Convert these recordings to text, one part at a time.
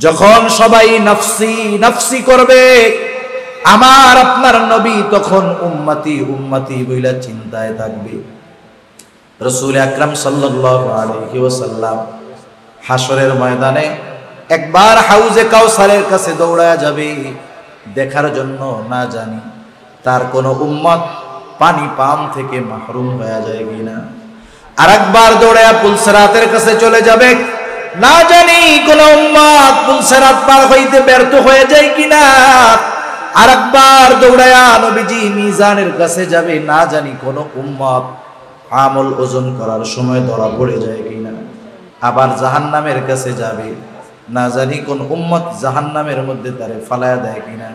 যখন সবাই নফসি নফসি করবে, আমার আপনার নবী তখন উম্মতি উম্মতি বইলা চিন্তায় থাকবে। রাসূল আকরাম সাল্লাল্লাহু আলাইহি ওয়াসাল্লাম হাসরের ময়দানে একবার হাউজে কাউসারের কাছে দৌড়ায়া যাবে দেখার জন্য, না জানি তার কোনো উম্মত পানি পান থেকে মাহরুম হয়ে যায় কিনা। আরেকবার দৌড়ায়া পুলসিরাতের কাছে চলে যাবে, না জানি কোন উম্মত পুলসিরাত পার হইতে ব্যর্থ হয়ে যায় কিনা। আরেকবার দৌড়ায়া নবীজি মিজানের কাছে যাবে, না জানি কোন উম্মত আমল ওজন করার সময় ধরা পড়ে যায় কিনা। আবার জাহান্নামের কাছে যাবে, না জানি কোন উম্মত জাহান্নামের মধ্যে তারে ফালায়া দেয় কিনা।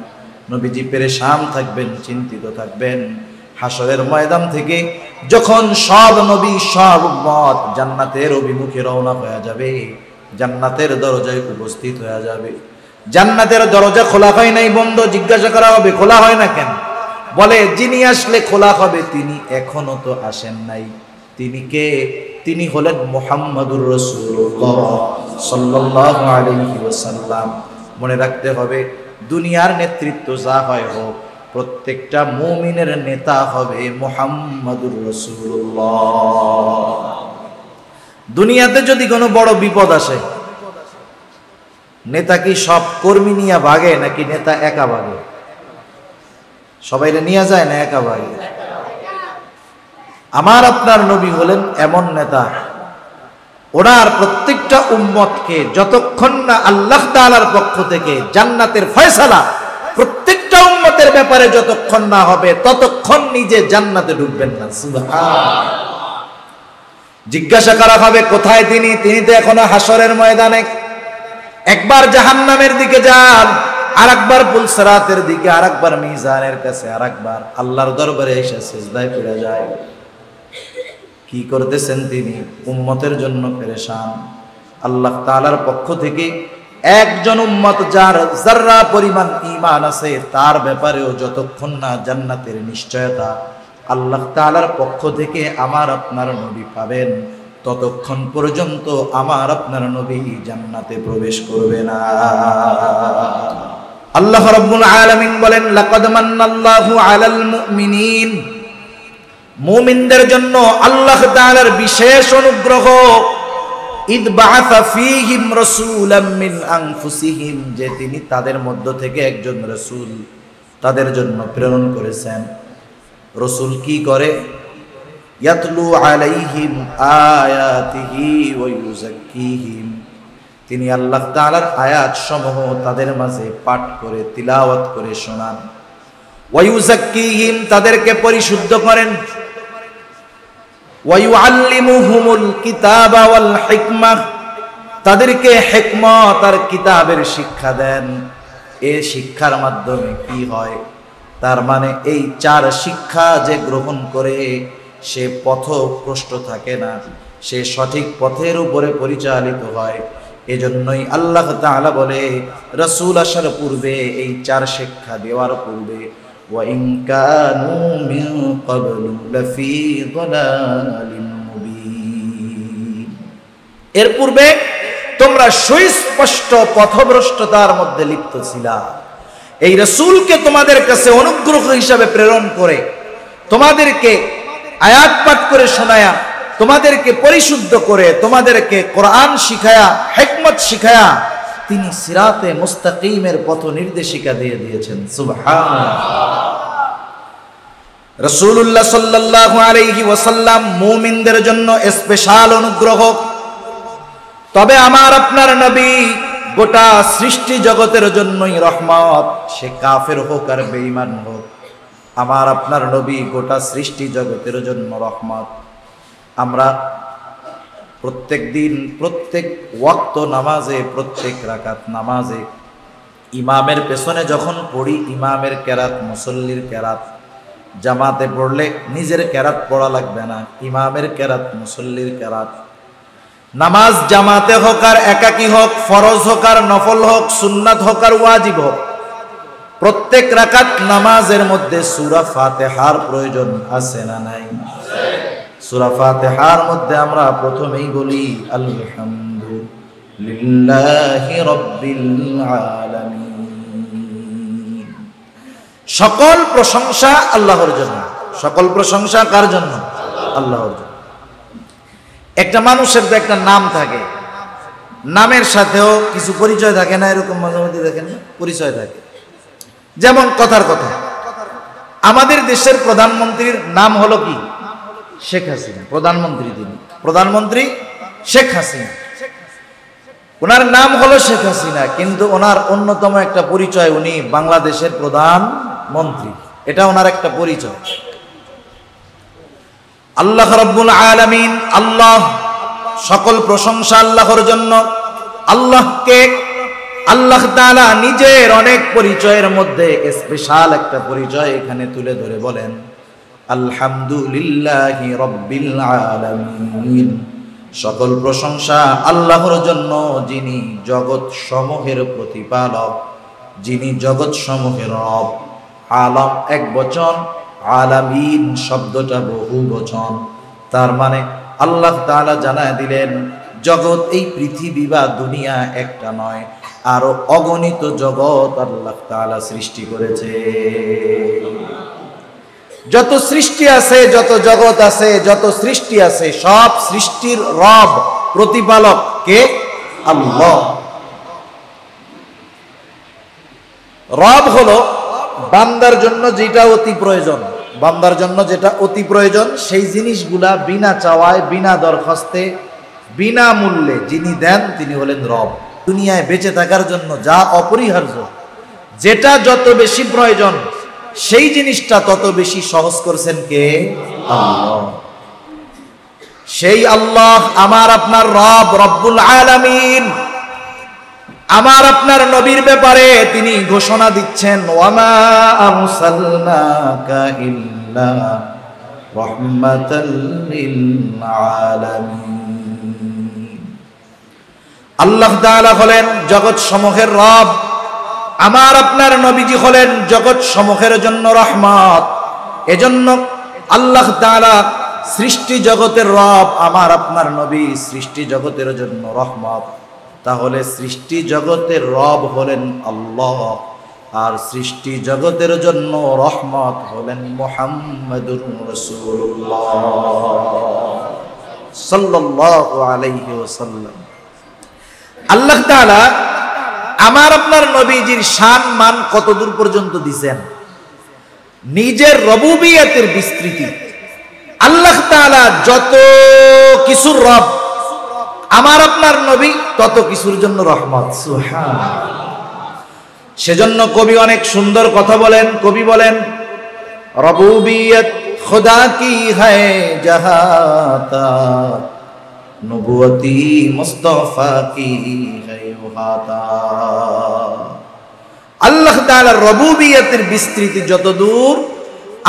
নবীজি পেরেশান থাকবেন, চিন্তিত থাকবেন। হাসরের ময়দান থেকে যখন সব নবী সব উম্মত জান্নাতের অভিমুখে রওনা হয়ে যাবে, জান্নাতের দরজায় উপস্থিত হয়ে যাবে। জান্নাতের দরজা খোলা হয় নাই, বন্ধ। জিজ্ঞাসা করা হবে খোলা হয় না কেন? বলে যিনি আসলে খোলা হবে তিনি এখনো তো আসেন নাই। তিনি কে? তিনি হলেন মুহাম্মাদুর রাসূলুল্লাহ সাল্লাল্লাহু আলাইহি ওয়াসাল্লাম। মনে রাখতে হবে, দুনিয়ার নেতৃত্ব যা হয় হোক, প্রত্যেকটা মুমিনের নেতা হবে মুহাম্মাদুর রাসূলুল্লাহ। দুনিয়াতে যদি কোনো বড় বিপদ আসে, নেতা কি সব কর্মী নিয়ে ভাগে নাকি নেতা একা ভাগে? সবাইরে নিয়ে যায় না একা ভাগে? আমার আপনার নবী হলেন এমন নেতা, ওনার প্রত্যেকটা উম্মতকে যতক্ষণ না আল্লাহ তাআলার পক্ষ থেকে জান্নাতের ফয়সালা প্রত্যেকটা উম্মতের ব্যাপারে যতক্ষণ না হবে, ততক্ষণ নিজে জান্নাতে ঢুকবেন না। সুবহানাল্লাহ। জিজ্ঞাসা করা হবে কোথায় তিনি? তিনি তো এখনো হাসরের ময়দানে। একবার জাহান্নামের দিকে যান, আরেকবার পুলসিরাতের দিকে, আরেকবার মিজানের কাছে, আরেকবার আল্লাহর দরবারে এসে সিজদায় পড়ে যায়। কি করতেছেন তিনি? উম্মতের জন্য পেরেশান। আল্লাহ তাআলার পক্ষ থেকে একজন উম্মত যার যাররা পরিমাণ ঈমান আছে, তার ব্যাপারেও যতক্ষণ না জান্নাতের নিশ্চয়তা আল্লাহ তাআলার পক্ষ থেকে আমার আপনার নবী পাবেন, ততক্ষণ পর্যন্ত আমার আপনার নবী জান্নাতে প্রবেশ করবে না। আল্লাহ রাব্বুল আলামিন বলেন, লাকাদ মান্নাল্লাহু আলাল মুমিনিন। মুমিনদের জন্য আল্লাহ তাআলার বিশেষ অনুগ্রহ। ইদ বাআসা ফীহিম রাসূলাম মিন আনফুসিহিম, যে তিনি তাদের মধ্য থেকে একজন রাসূল তাদের জন্য প্রেরণ করেছেন। রাসূল কি করে? ইয়াতলু আলাইহিম আয়াতিহি ওয়া ইউযাক্কিহিম, তিনি আল্লাহ তাআলার আয়াত সমূহ তাদের মাঝে পাঠ করে তিলাওয়াত করে শোনান। ওয়া ইউযাক্কিহিম, তাদেরকে পরিশুদ্ধ করেন। ওয়া ইউআল্লিমুহুমুল কিতাবা ওয়াল হিকমাহ, তাদেরকে হিকমত আর কিতাবের শিক্ষা দেন। এই শিক্ষার মাধ্যমে কি হয়? তার মানে এই চার শিক্ষা যে গ্রহণ করে সে পথভ্রষ্ট থাকে না, সে সঠিক পথের উপরে পরিচালিত হয়। এজন্যই আল্লাহ তাআলা বলে রাসূল আসার পূর্বে, এই চার শিক্ষা দেওয়ার পূর্বে, ওয়া ইন কানু মিন ক্বাবলু লাফি যালালিন মুবিন, এর পূর্বে তোমরা সুস্পষ্ট পথভ্রষ্টতার মধ্যে লিপ্ত ছিলা। এই রাসূলকে তোমাদের কাছে অনুগ্রহ হিসাবে প্রেরণ করে তোমাদেরকে আয়াত পাঠ করে শোনায়া, তোমাদেরকে পরিশুদ্ধ করে, তোমাদেরকে কোরআন শিখায়া, হিকমত শিখায়া তিনি সিরাতে মুস্তাকিমের পথ নির্দেশিকা দিয়ে দিয়েছেন। সুবহানাল্লাহ। রাসূলুল্লাহ সাল্লাল্লাহু আলাইহি ওয়াসাল্লাম মুমিনদের জন্য স্পেশাল অনুগ্রহ। তবে আমার আপনার নবী গোটা সৃষ্টি জগতের জন্যই রহমত, সে কাফের হোক আর বেঈমান হোক। আমার আপনার নবী গোটা সৃষ্টি জগতের জন্য রহমত। আমরা প্রত্যেক দিন, প্রত্যেক ওয়াক্ত নামাজে, প্রত্যেক রাকাত নামাজে ইমামের পেছনে যখন পড়ি, ইমামের কেরাত, মুসল্লির কেরাত, জামাতে পড়লে নিজের কেরাত পড়া লাগবে না, ইমামের কেরাত, মুসল্লির কেরাত। নামাজ জামাতে হোক আর একাকী হোক, ফরজ হোক আর নফল হোক, সুন্নাত হোক আর ওয়াজিব হোক, প্রত্যেক রাকাত নামাজের মধ্যে সূরা ফাতিহার প্রয়োজন আছে না নাই? সূরা ফাতিহার মধ্যে আমরা প্রথমেই বলি আলহামদুলিল্লাহ লিল্লাহি রাব্বিল আলামিন। সকল প্রশংসা আল্লাহর জন্য। সকল প্রশংসা কার জন্য? আল্লাহর জন্য। একটা মানুষের তো একটা নাম থাকে, নামের সাথেও কিছু পরিচয় থাকে না? এরকম মাঝে মাঝে দেখেন না, পরিচয় থাকে। যেমন কথার কথা, আমাদের দেশের প্রধানমন্ত্রীর নাম হলো কি? শেখ হাসিনা। প্রধানমন্ত্রী তিনি, প্রধানমন্ত্রী শেখ হাসিনা। ওনার নাম হলো শেখ হাসিনা, কিন্তু ওনার অন্যতম একটা পরিচয়, উনি বাংলাদেশের প্রধানমন্ত্রী। এটা ওনার একটা পরিচয়। আল্লাহ রাব্বুল আলামিন, আল্লাহ, সকল প্রশংসা আল্লাহর জন্য। আল্লাহকে আল্লাহ তাআলা নিজের অনেক পরিচয়ের মধ্যে স্পেশাল একটা পরিচয় এখানে তুলে ধরে বলেন, আলহামদুলিল্লাহি রাব্বিল আলামিন। সকল প্রশংসা আল্লাহর জন্য, যিনি জগৎ সমূহের প্রতিপালক, যিনি জগৎ সমূহের রব। আলাম এক বচন, আলামিন শব্দটা বহু বচন। তার মানে আল্লাহ তাআলা জানায় দিলেন, জগৎ এই পৃথিবী বা দুনিয়া একটা নয়, আরো অগণিত জগৎ আল্লাহ তাআলা সৃষ্টি করেছে। যত সৃষ্টি আছে, যত জগৎ আছে, যত সৃষ্টি আছে, সব সৃষ্টির রব, প্রতিপালক কে? আল্লাহ। রব হলো বান্দার জন্য যেটা অতি প্রয়োজন, বান্দার জন্য যেটা অতি প্রয়োজন, সেই জিনিসগুলা বিনা চাওয়ায়, বিনা দরখাস্তে, বিনা মূল্যে যিনি দেন তিনি হলেন রব। দুনিয়ায় বেঁচে থাকার জন্য যা অপরিহার্য, যেটা যত বেশি প্রয়োজন, সেই জিনিসটা তত বেশি সহজ করছেন কে? আল্লাহ। সেই আল্লাহ আমার আপনার রব, রব্বুল আলামিন। আমার আপনার নবীর ব্যাপারে তিনি ঘোষণা দিচ্ছেন, ওয়ামা আরসালনাকা ইল্লা রাহমাতাল লিল আলামিন। আল্লাহ তাআলা হলেন জগৎ সমূহের রব, আমার আপনার নবীজি হলেন জগৎ সমূহের জন্য রহমত। এজন্য আল্লাহ তাআলা সৃষ্টি জগতের রব, আমার আপনার নবী সৃষ্টি জগতের জন্য রহমত। তাহলে সৃষ্টি জগতের রব হলেন আল্লাহ, আর সৃষ্টি জগতের জন্য রহমত হলেন মুহাম্মাদুর রাসূলুল্লাহ সাল্লাল্লাহু আলাইহি ওয়াসাল্লাম। আল্লাহ তাআলা আমার আপনার নবীজির শান মান কতদূর পর্যন্ত দিয়েছেন? নিজের রুবুবিয়তের বিস্তৃতি। আল্লাহ তাআলা যত কিছুর রব, আমার আপনার নবী তত কিছুর জন্য রহমত। সুবহানাল্লাহ। সেজন্য কবি অনেক সুন্দর কথা বলেন। কবি বলেন, রুবুবিয়ত খুদা কি হ্যায় জাহাতা, নবুয়তি মুস্তাফা কি হ্যায় ওহাতা। আল্লাহ তাআলার রুবুবিয়তের বিস্তৃতি যত দূর,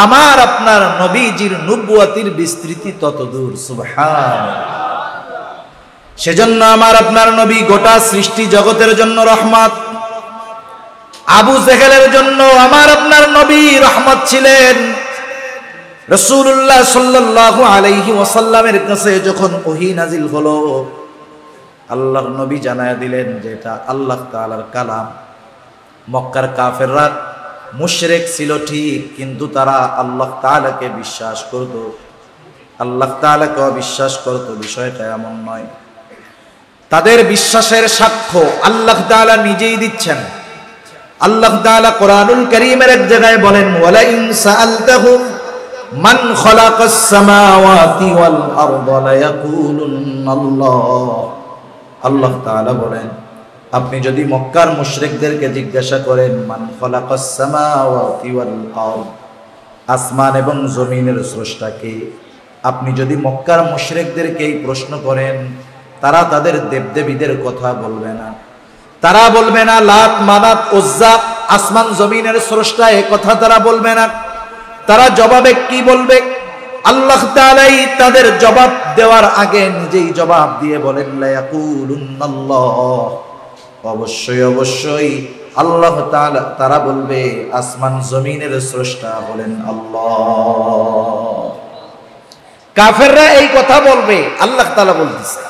আমার আপনার নবীজির নবুয়তির বিস্তৃতি তত দূর। সুবহানাল্লাহ। সেজন্য আমার আপনার নবী গোটা সৃষ্টি জগতের জন্য রহমত। আবু জেহেলের জন্য আমার আপনার নবী রহমত ছিলেন। রাসূলুল্লাহ সাল্লাল্লাহু আলাইহি ওয়াসাল্লামের কাছে যখন ওহী নাজিল হলো, আল্লাহর নবী জানায়া দিলেন যে এটা আল্লাহ তাআলার কালাম। মক্কার কাফেররা মুশরিক ছিল ঠিক, কিন্তু তারা আল্লাহ তাআলাকে বিশ্বাস করত, আল্লাহ তাআলাকে অবিশ্বাস করত। বিষয়টা এমন নয়। তাদের বিশ্বাসের সাক্ষ্য আল্লাহ তাআলা নিজেই দিচ্ছেন। আল্লাহ তাআলা কোরআনুল কারীমের এক জায়গায় বলেন, ওয়ালা ইন সাআলতাহুম মান খালাকাস সামাওয়াতি ওয়াল আরদা লায়াকুলুন্নাল্লাহ। আল্লাহ তাআলা বলেন, আপনি যদি মক্কার মুশরিকদেরকে জিজ্ঞাসা করেন, মান খালাকাস সামাওয়াতি ওয়াল আরদ, আসমান এবং জমিনের স্রষ্টা কে, আপনি যদি মক্কার মুশরিকদেরকে এই প্রশ্ন করেন, তারা তাদের দেবদেবীদের কথা বলবে না। তারা বলবে না লাত, মানাত, উজ্জা আসমান জমিনের স্রষ্টা, এ কথা তারা বলবে না। তারা জবাবে কি বলবে? আল্লাহ তাআলাই তাদের জবাব দেওয়ার আগে নিজেই জবাব দিয়ে বলেন, লায়াকুলুন্নাল্লাহ, অবশ্যই অবশ্যই আল্লাহ তাআলা। তারা বলবে আসমান জমিনের স্রষ্টা হলেন আল্লাহ। কাফেররা এই কথা বলবে, আল্লাহ তাআলা বলতেছে।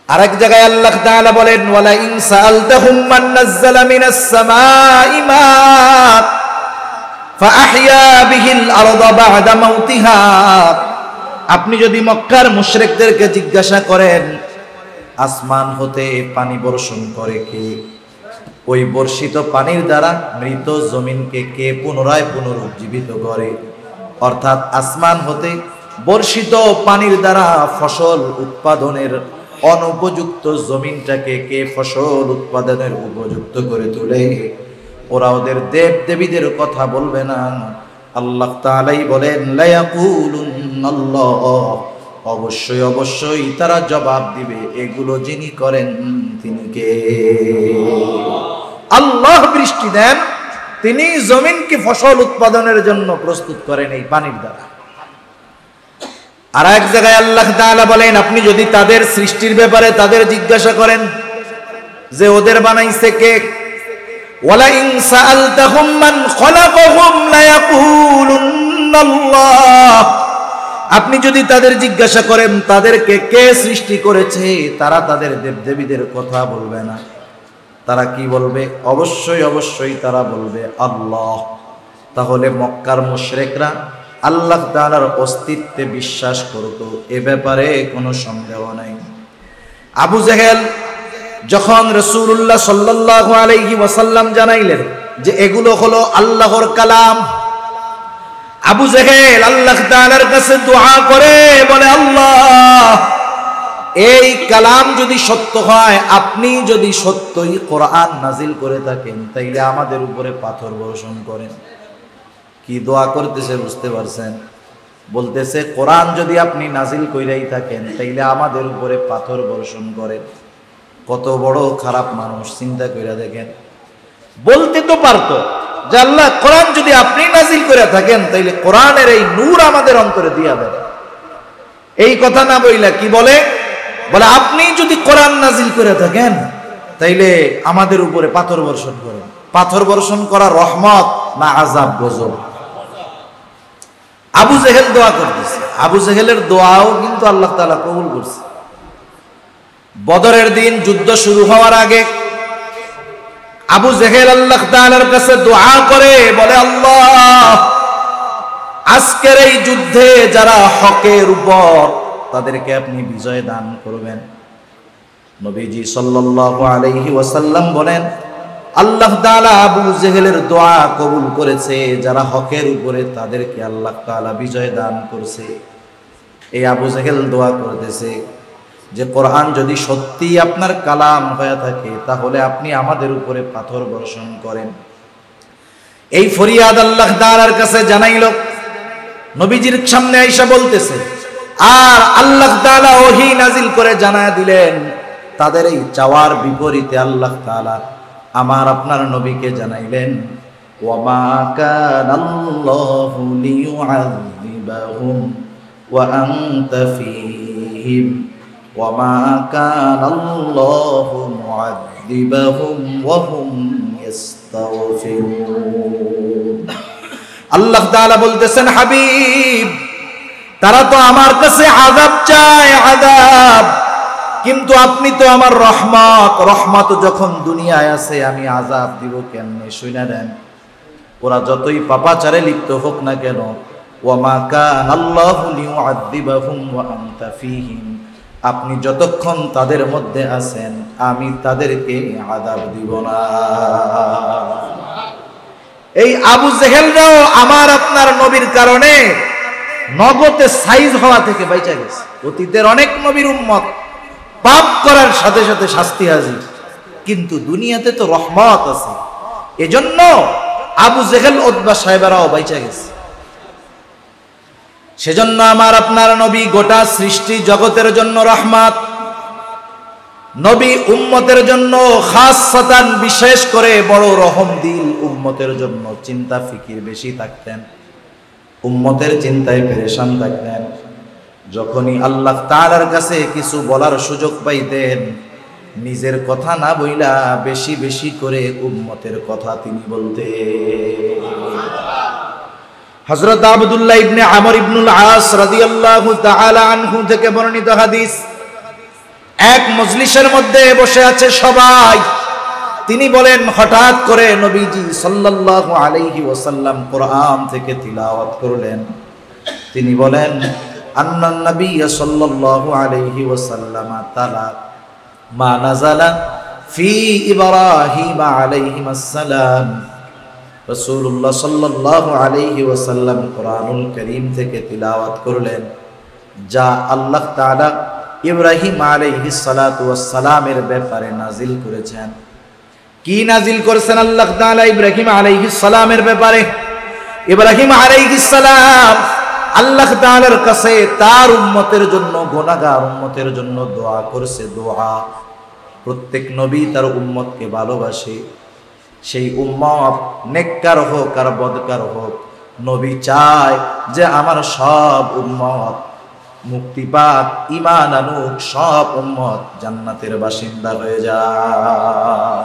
আরেক জায়গায় আল্লাহ তাআলা বলেন ওয়ালা ইন সাআলতাহুম মান নাযালা মিনাস সামাই মা ফাআহইয়া বিহিল আরদা বা'দা মাউতিহা। আপনি যদি মক্কার মুশরিকদেরকে জিজ্ঞাসা করেন আসমান হতে পানি বর্ষণ করে কে, ওই বর্ষিত পানির দ্বারা মৃত জমিনকে কে পুনরায় পুনরুজ্জীবিত করে, অর্থাৎ আসমান হতে বর্ষিত পানির দ্বারা ফসল উৎপাদনের অনুপযুক্ত জমিনটাকে কে ফসল উৎপাদনের উপযুক্ত করে তোলে, ওরা ওদের দেব দেবীদের কথা বলবে না। আল্লাহ তাআলাই বলেন লা ইয়াকুলুনাল্লাহ, অবশ্যই অবশ্যই তারা জবাব দিবে এগুলো যিনি করেন তিনি কে। আল্লাহ বৃষ্টি দেন, তিনি জমিনকে ফসল উৎপাদনের জন্য প্রস্তুত করেন এই পানির দ্বারা। আর এক জায়গায় আল্লাহ তাআলা বলেন আপনি যদি তাদের সৃষ্টির ব্যাপারে তাদের জিজ্ঞাসা করেন যে ওদের বানাইছে কে, ওয়ালা ইন সাআলতাহুম মান খালাকাহুম লা ইয়াকুলুনাল্লাহ, আপনি যদি তাদের জিজ্ঞাসা করেন তাদেরকে কে সৃষ্টি করেছে, তারা তাদের দেবদেবীদের কথা বলবে না। তারা কি বলবে? অবশ্যই অবশ্যই তারা বলবে আল্লাহ। তাহলে মক্কার মুশরিকরা আল্লাহ তাআলার অস্তিত্বে বিশ্বাস করত, এ ব্যাপারে কোনো সন্দেহ নাই। আবু জেহেল যখন রাসূলুল্লাহ সাল্লাল্লাহু আলাইহি ওয়াসাল্লাম জানাইলেন যে এগুলো হলো আল্লাহর কালাম, আবু জেহেল আল্লাহ তাআলার কাছে দোয়া করে বলে আল্লাহ এই কালাম যদি সত্য হয়, আপনি যদি সত্যই কোরআন নাজিল করে থাকেন তাইলে আমাদের উপরে পাথর বর্ষণ করেন। কি দোয়া করতেছে বুঝতে পারছেন? বলতেছে কোরআন যদি আপনি নাজিল কইরাই থাকেন তাইলে আমাদের উপরে পাথর বর্ষণ করেন। কত বড় খারাপ মানুষ, চিন্তা কইরা দেখেন। বলতে তো পারতো যে আল্লাহ কোরআন যদি আপনি নাজিল করে থাকেন তাইলে কোরআনের এই নূর আমাদের অন্তরে দিয়া দেন। এই কথা না বইলা কি বলে? বলে আপনি যদি কোরআন নাজিল করে থাকেন তাইলে আমাদের উপরে পাথর বর্ষণ করেন। পাথর বর্ষণ করা রহমত না আযাব গজব? আবু জেহেল দোয়া করতেছে, আবু জেহেলের দোয়াও কিন্তু আল্লাহ তাআলা কবুল করছে। বদরের দিন যুদ্ধ শুরু হওয়ার আগে আবু জেহেল আল্লাহ তাআলার কাছে দোয়া করে বলে আল্লাহ আজকের এই যুদ্ধে যারা হকের উপর তাদেরকে আপনি বিজয় দান করবেন। নবীজি সাল্লাল্লাহু আলাইহি ওয়াসাল্লাম বলেন আল্লাহ তাআলা আবু জেহেলের দোয়া কবুল করেছে, যারা হকের উপরে তাদেরকে আল্লাহ তাআলা বিজয় দান করছে। এই আবু জেহেল দোয়া করতেছে যে কোরআন যদি সত্যি আপনার কালাম হয়ে থাকে তাহলে আপনি আমাদের উপরে পাথর বর্ষণ করেন। এই ফরিয়াদ আল্লাহ তাআলার কাছে জানাইল, নবীজির সামনে আয়েশা বলতেছে, আর আল্লাহ তাআলা ওহী নাজিল করে জানায় দিলেন তাদের এই চাওয়ার বিপরীতে আল্লাহ তাআলা আমার আপনার নবীকে জানাইলেন ওয়ামা কানাল্লাহু লিয়ুআযিবাহুম ওয়া আনতা ফীহিম ওয়ামা কানাল্লাহু মুআযিবাহুম ওয়া হুম ইস্তাগফিরুন। আল্লাহ তাআলা বলতেছেন হাবিব তারা তো আমার কাছে আযাব চায়, আযাব, কিন্তু আপনি তো আমার রহমত, রহমত যখন দুনিয়ায় আছে আমি আযাব দিব কেমনে শুনে নেন। ওরা যতই পাপাচারে লিপ্ত হোক না কেন, ওয়ামা কানাল্লাহু লিয়ুআযিবাহুম ওয়া আনতা ফীহিম, আপনি যতক্ষণ তাদের মধ্যে আছেন আমি তাদেরকে আযাব দিব না। এই আবু জেহেলরাও আমার আপনার নবীর কারণে নগদে সাইজ হওয়া থেকে বাইচা গেছে। অতীতের অনেক নবীর উম্মত পাপ করার সাথে সাথে শাস্তি হাজির, কিন্তু দুনিয়াতে তো রহমত আছে, এজন্য আবু জেহেল উতবা সাহেবেরাও বাইচা গেছে। সেজন্য আমার আপনার নবী গোটা সৃষ্টি জগতের জন্য রহমত। নবী উম্মতের জন্য খাসসাতান বিশেষ করে বড় রহম দিল, উম্মতের জন্য চিন্তা ফিকির বেশি থাকতেন, উম্মতের চিন্তায় পেরেশান থাকতেন। যখনই আল্লাহ তাআলার কাছে কিছু বলার সুযোগ পাইতেন নিজের কথা না বইলা বেশি বেশি করে উম্মতের কথা তিনি বলতেন। হযরত আব্দুল্লাহ ইবনে আমর ইবনুল আস রাদিয়াল্লাহু তাআলা আনহু থেকে বর্ণিত হাদিস, এক মজলিসের মধ্যে বসে আছে সবাই। তিনি বলেন, হঠাৎ করে নবীজি সাল্লাল্লাহু আলাইহি ওয়াসাল্লাম কোরআন থেকে তিলাওয়াত করলেন। তিনি বলেন, আন্নান নবী সাল্লাল্লাহু আলাইহি ওয়াসাল্লাম তালা মা নাযালা ফি ইব্রাহিম আলাইহিস সালাম। রাসূলুল্লাহ সাল্লাল্লাহু আলাইহি ওয়াসাল্লাম কোরআনুল কারীম থেকে তিলাওয়াত করলেন যা আল্লাহ তাআলা ইব্রাহিম আলাইহিস সালাতু ওয়াস সালামের ব্যাপারে নাজিল করেছেন। কি নাজিল করেছেন আল্লাহ তাআলা ইব্রাহিম আলাইহিস সালামের ব্যাপারে? ইব্রাহিম আলাইহিস সালাম আল্লাহ তাআলার কাছে তার উম্মতের জন্য, গুনাহগার উম্মতের জন্য দোয়া করেছে। দোয়া, প্রত্যেক নবী তার উম্মতকে ভালোবাসে। সেই উম্মত নেককার হোক আর বদকার হোক, নবী চায় যে আমার সব উম্মত মুক্তি পাক, ঈমান আনুক, সব উম্মত জান্নাতের বাসিন্দা হয়ে যায়।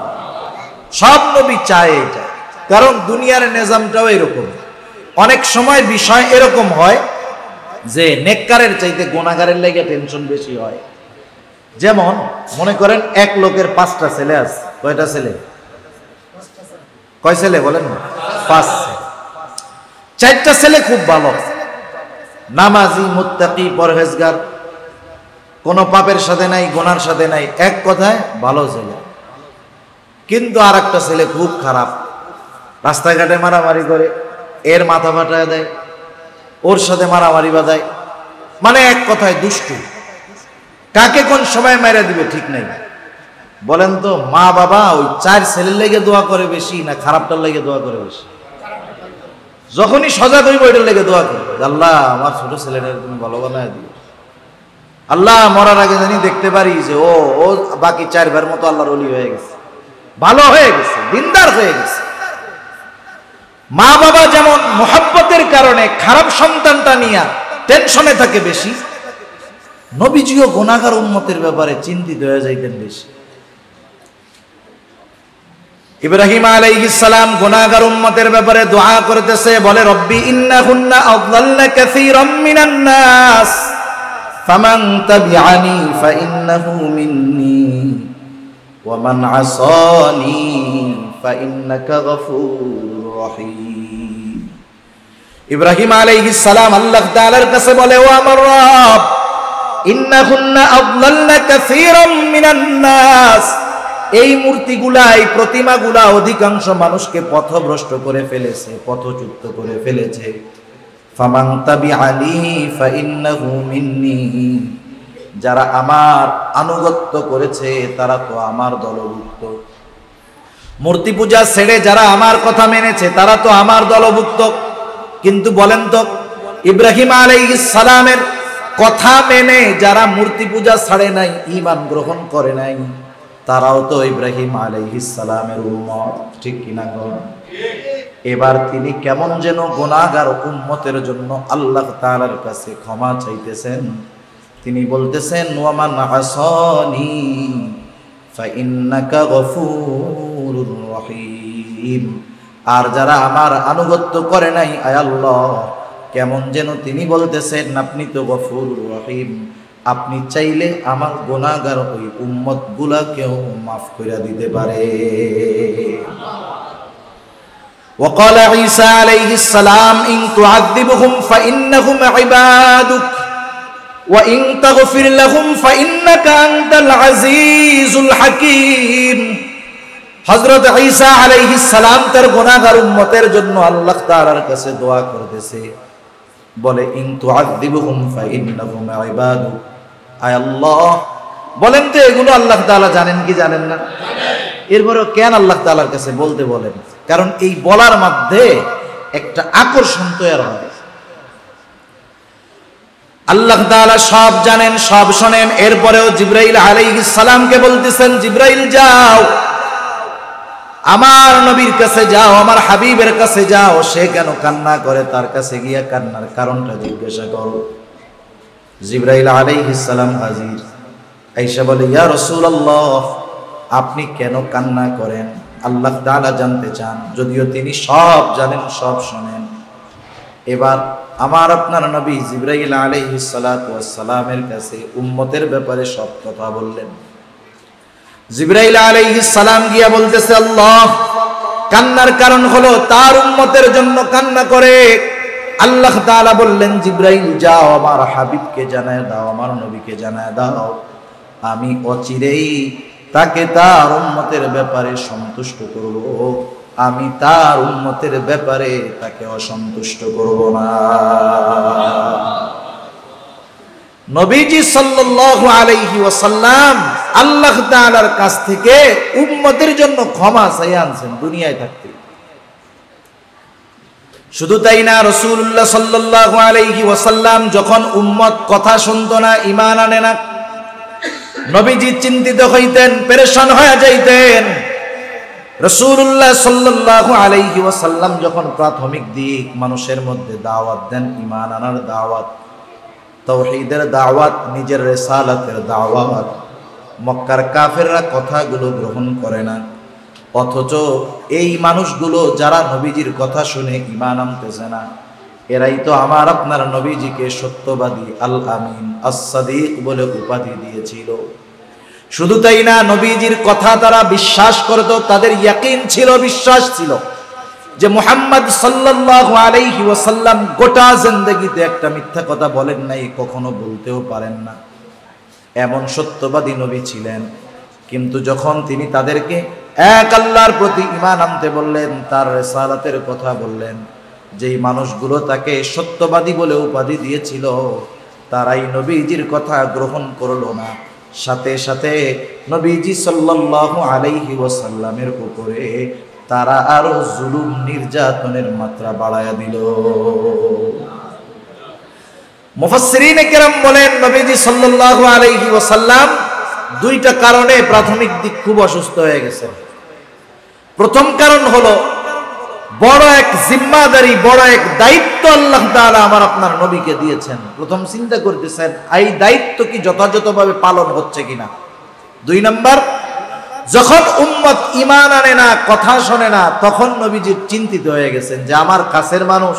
সব নবী চায় এটা, কারণ দুনিয়ার নিজামটাও এরকম। অনেক সময় বিষয় এরকম হয় যে নেককারের চাইতে গুনাহগারের লেগে টেনশন বেশি হয়। যেমন মনে করেন এক লোকের 5টা ছেলে আছে। কয়টা ছেলে? কয় ছেলে বলেন না? 5 ছেলে। 4টা ছেলে খুব ভালো, নামাজি, মুত্তাকি, পরহেজগার, কোনো পাপের সাথে নাই, গুনার সাথে নাই, এক কথায় ভালো ছেলে। কিন্তু আর একটা ছেলে খুব খারাপ, রাস্তাঘাটে মারামারি করে, এর মাথা ফাটায় দেয়, ওর সাথে মারামারি বাঁধায়, মানে এক কথায় দুষ্টু। কাকে কোন সময় মেরে দিবে ঠিক নাই। বলেন তো, মা বাবা ওই 4 ছেলের লেগে দোয়া করে বেশি না খারাপটার লেগে দোয়া করে বেশি? যখনই সজাগ হইব ওইটার লেগে দোয়া করবে, আল্লাহ আমার ছোট ছেলেটা তুমি ভালো বানায় দিও, আল্লাহ মরার আগে জানি দেখতে পারি যে ও বাকি 4 ভাইয়ের মতো আল্লাহর ওলি হয়ে গেছে, ভালো হয়ে গেছে, দিনদার হয়ে গেছে। মা বাবা যেমন মোহাব্বতের কারণে খারাপ সন্তানটা নিয়ে টেনশনে থাকে বেশি, নবীজিও গুনাহগার উম্মতের ব্যাপারে চিন্তিত হয়ে যাইতেন বেশি। ইব্রাহিম আলাইহিস সালাম গুনাহগার উম্মতের ব্যাপারে দোয়া করতেছে, বলে রব্বি ইন্নাহুন্না আযলালনা কাসীরাম মিনান নাস ফামান তাবিআনি ফাইন্নাহু মিন্নি ওয়া মান আসানি ফাইন্নাকা গফুরুর রহিম। ইব্রাহিম আলাইহিস সালাম আল্লাহ তাআলার কাছে বলে, ও আমার রব, ইন্নাহুন্না আযলালনা কাসীরাম মিনান নাস, এই মূর্তিগুলা, এই প্রতিমাগুলা অধিকাংশ মানুষকে পথভ্রষ্ট করে ফেলেছে, পথচ্যুত করে ফেলেছে। ফামান তাবিআনি ফাইন্নাহু মিন্নি, যারা আমার আনুগত্য করেছে তারা তো আমার দলভুক্ত। মূর্তি পূজা ছেড়ে যারা আমার কথা মেনেছে তারা তো আমার দলভুক্ত। কিন্তু বলেন তো, ইব্রাহিম আলাইহিস সালামের কথা মেনে যারা মূর্তি পূজা ছাড়ে নাই, ঈমান গ্রহণ করে নাই, তারাও তো ইব্রাহিম আলাইহিস সালামের উম্মত, ঠিক কিনা গো? এবার তিনি কেমন যেন গুনাহগার উম্মতের জন্য আল্লাহ তাআলার কাছে ক্ষমা চাইতেছেন। তিনি বলতেছেন, ওয়া মান আসানি ফাইন্নাকা গফুরুর রহিম, আর যারা আমার আনুগত্য করে নাই, আয় আল্লাহ, কেমন যেন তিনি বলতেছেন, আপনি তো গফুরুর রহিম, আপনি চাইলে আমার গুনাহগার ওই উম্মত গুলাকেও মাফ করে দিতে পারে। وقال عيسى عليه السلام إن تعذبهم فإنهم عبادك وإن تغفر لهم فإنك أنت العزيز الحكيم। হযরত ঈসা আলাইহিস সালাম তার গুনাহগার উম্মতের জন্য আল্লাহ তাআলার কাছে দোয়া করতেছে, বলে ইন তুআযিবুহুম ফাইন্নাহুম ইবাদুক, আয় আল্লাহ, বলেন তো এগুলো আল্লাহ তাআলা জানেন কি জানেন না? এরপরেও কেন আল্লাহ তাআলার কাছে বলতে বলেন? কারণ এই বলার মধ্যে একটা আকর্ষণ তৈরি হয়। আল্লাহ তাআলা সব জানেন, সব শোনেন। এরপরেও জিবরাইল আলাইহিস সালামকে বলতেছেন, জিবরাইল যাও, আমার নবীর কাছে যাও, আমার হাবিবের কাছে যাও, সে কেন কান্না করে তার কাছে গিয়া কান্নার কারণটা জিজ্ঞাসা করো। জিবরাইল আলাইহিস সালাম হাজির, আয়েশা বলে, ইয়া রাসূলুল্লাহ, আপনি কেন কান্না করেন? আল্লাহ তাআলা জানতে চান, যদিও তিনি সব জানেন, সব শোনেন। এবার আমার আপনার নবী জিবরাইল আলাইহিস সালাতু ওয়াস সালামের কাছে উম্মতের ব্যাপারে সব কথা বললেন। জিবরাইল আলাইহিস সালাম গিয়া বলতেছে, আল্লাহ কান্নার কারণ হলো তার উম্মতের জন্য কান্না করে। আল্লাহ তাআলা বললেন, জিবরাইল যাও আমার হাবিবকে জানায় দাও, আমার নবীকে জানায় দাও, আমি অচিরেই তাকে তার উম্মতের ব্যাপারে সন্তুষ্ট করব, আমি তার উম্মতের ব্যাপারে তাকে অসন্তুষ্ট করব না। নবীজি সাল্লাল্লাহু আলাইহি ওয়াসাল্লাম আল্লাহ তাআলার কাছ থেকে উম্মতের জন্য ক্ষমা চাইয়া আনছেন দুনিয়ায় থাকতে। শুধু তাই না, রাসূলুল্লাহ সাল্লাল্লাহু আলাইহি ওয়াসাল্লাম যখন উম্মত কথা শুনতো না, ঈমান আনে না, নবীজি চিন্তিত হইতেন, পেরেশান হয়ে যাইতেন। রাসূলুল্লাহ সাল্লাল্লাহু আলাইহি ওয়াসাল্লাম যখন প্রাথমিক দিক মানুষের মধ্যে দাওয়াত দেন, ঈমান আনার দাওয়াত, তাওহীদের দাওয়াত, নিজের রিসালাতের দাওয়াত, মক্কার কাফেররা কথাগুলো গ্রহণ করে না। অথচ এই মানুষগুলো যারা নবীজির কথা শুনে ঈমান আনতেছে না, এরাই তো আমার আপনার নবীজিকে সত্যবাদী, আল আমিন, আস-সাদিক বলে উপাধি দিয়েছিল। শুধু তাই না, নবীজির কথা তারা বিশ্বাস করত, তাদের ইয়াকিন ছিল, বিশ্বাস ছিল যে মুহাম্মদ সাল্লাল্লাহু আলাইহি ওয়াসাল্লাম গোটা জিন্দেগিতে একটা মিথ্যা কথা বলেন নাই, কখনো বলতেও পারেন না, এমন সত্যবাদী নবী ছিলেন। কিন্তু যখন তিনি তাদেরকে এক আল্লাহর প্রতি ঈমান আনতে বললেন, তার রিসালাতের কথা বললেন, যেই মানুষগুলো তাকে সত্যবাদী বলে উপাধি দিয়েছিল, তারাই নবীজির কথা গ্রহণ করলো না। সাথে সাথে নবীজি সাল্লাল্লাহু আলাইহি ওয়াসাল্লামের উপরে তারা আরো জুলুম নির্যাতনের মাত্রা বাড়ায়া দিল। মুফাসসিরিনে কেরাম বলেন, নবীজি সাল্লাল্লাহু আলাইহি ওয়াসাল্লাম দুইটা কারণে প্রাথমিক দিক খুব অসুস্থ হয়ে গেছেন। প্রথম কারণ হলো বড় এক জিম্মাদারি, বড় এক দায়িত্ব আল্লাহ তাআলা আমার আপনার নবীকে দিয়েছেন। প্রথম চিন্তা করতেছেন এই দায়িত্ব কি যথাযথভাবে পালন হচ্ছে কিনা। দুই নাম্বার, যখন উম্মত ঈমান আনে না, কথা শোনে না, তখন নবীজি চিন্তিত হয়ে গেছেন যে আমার কাছের মানুষ,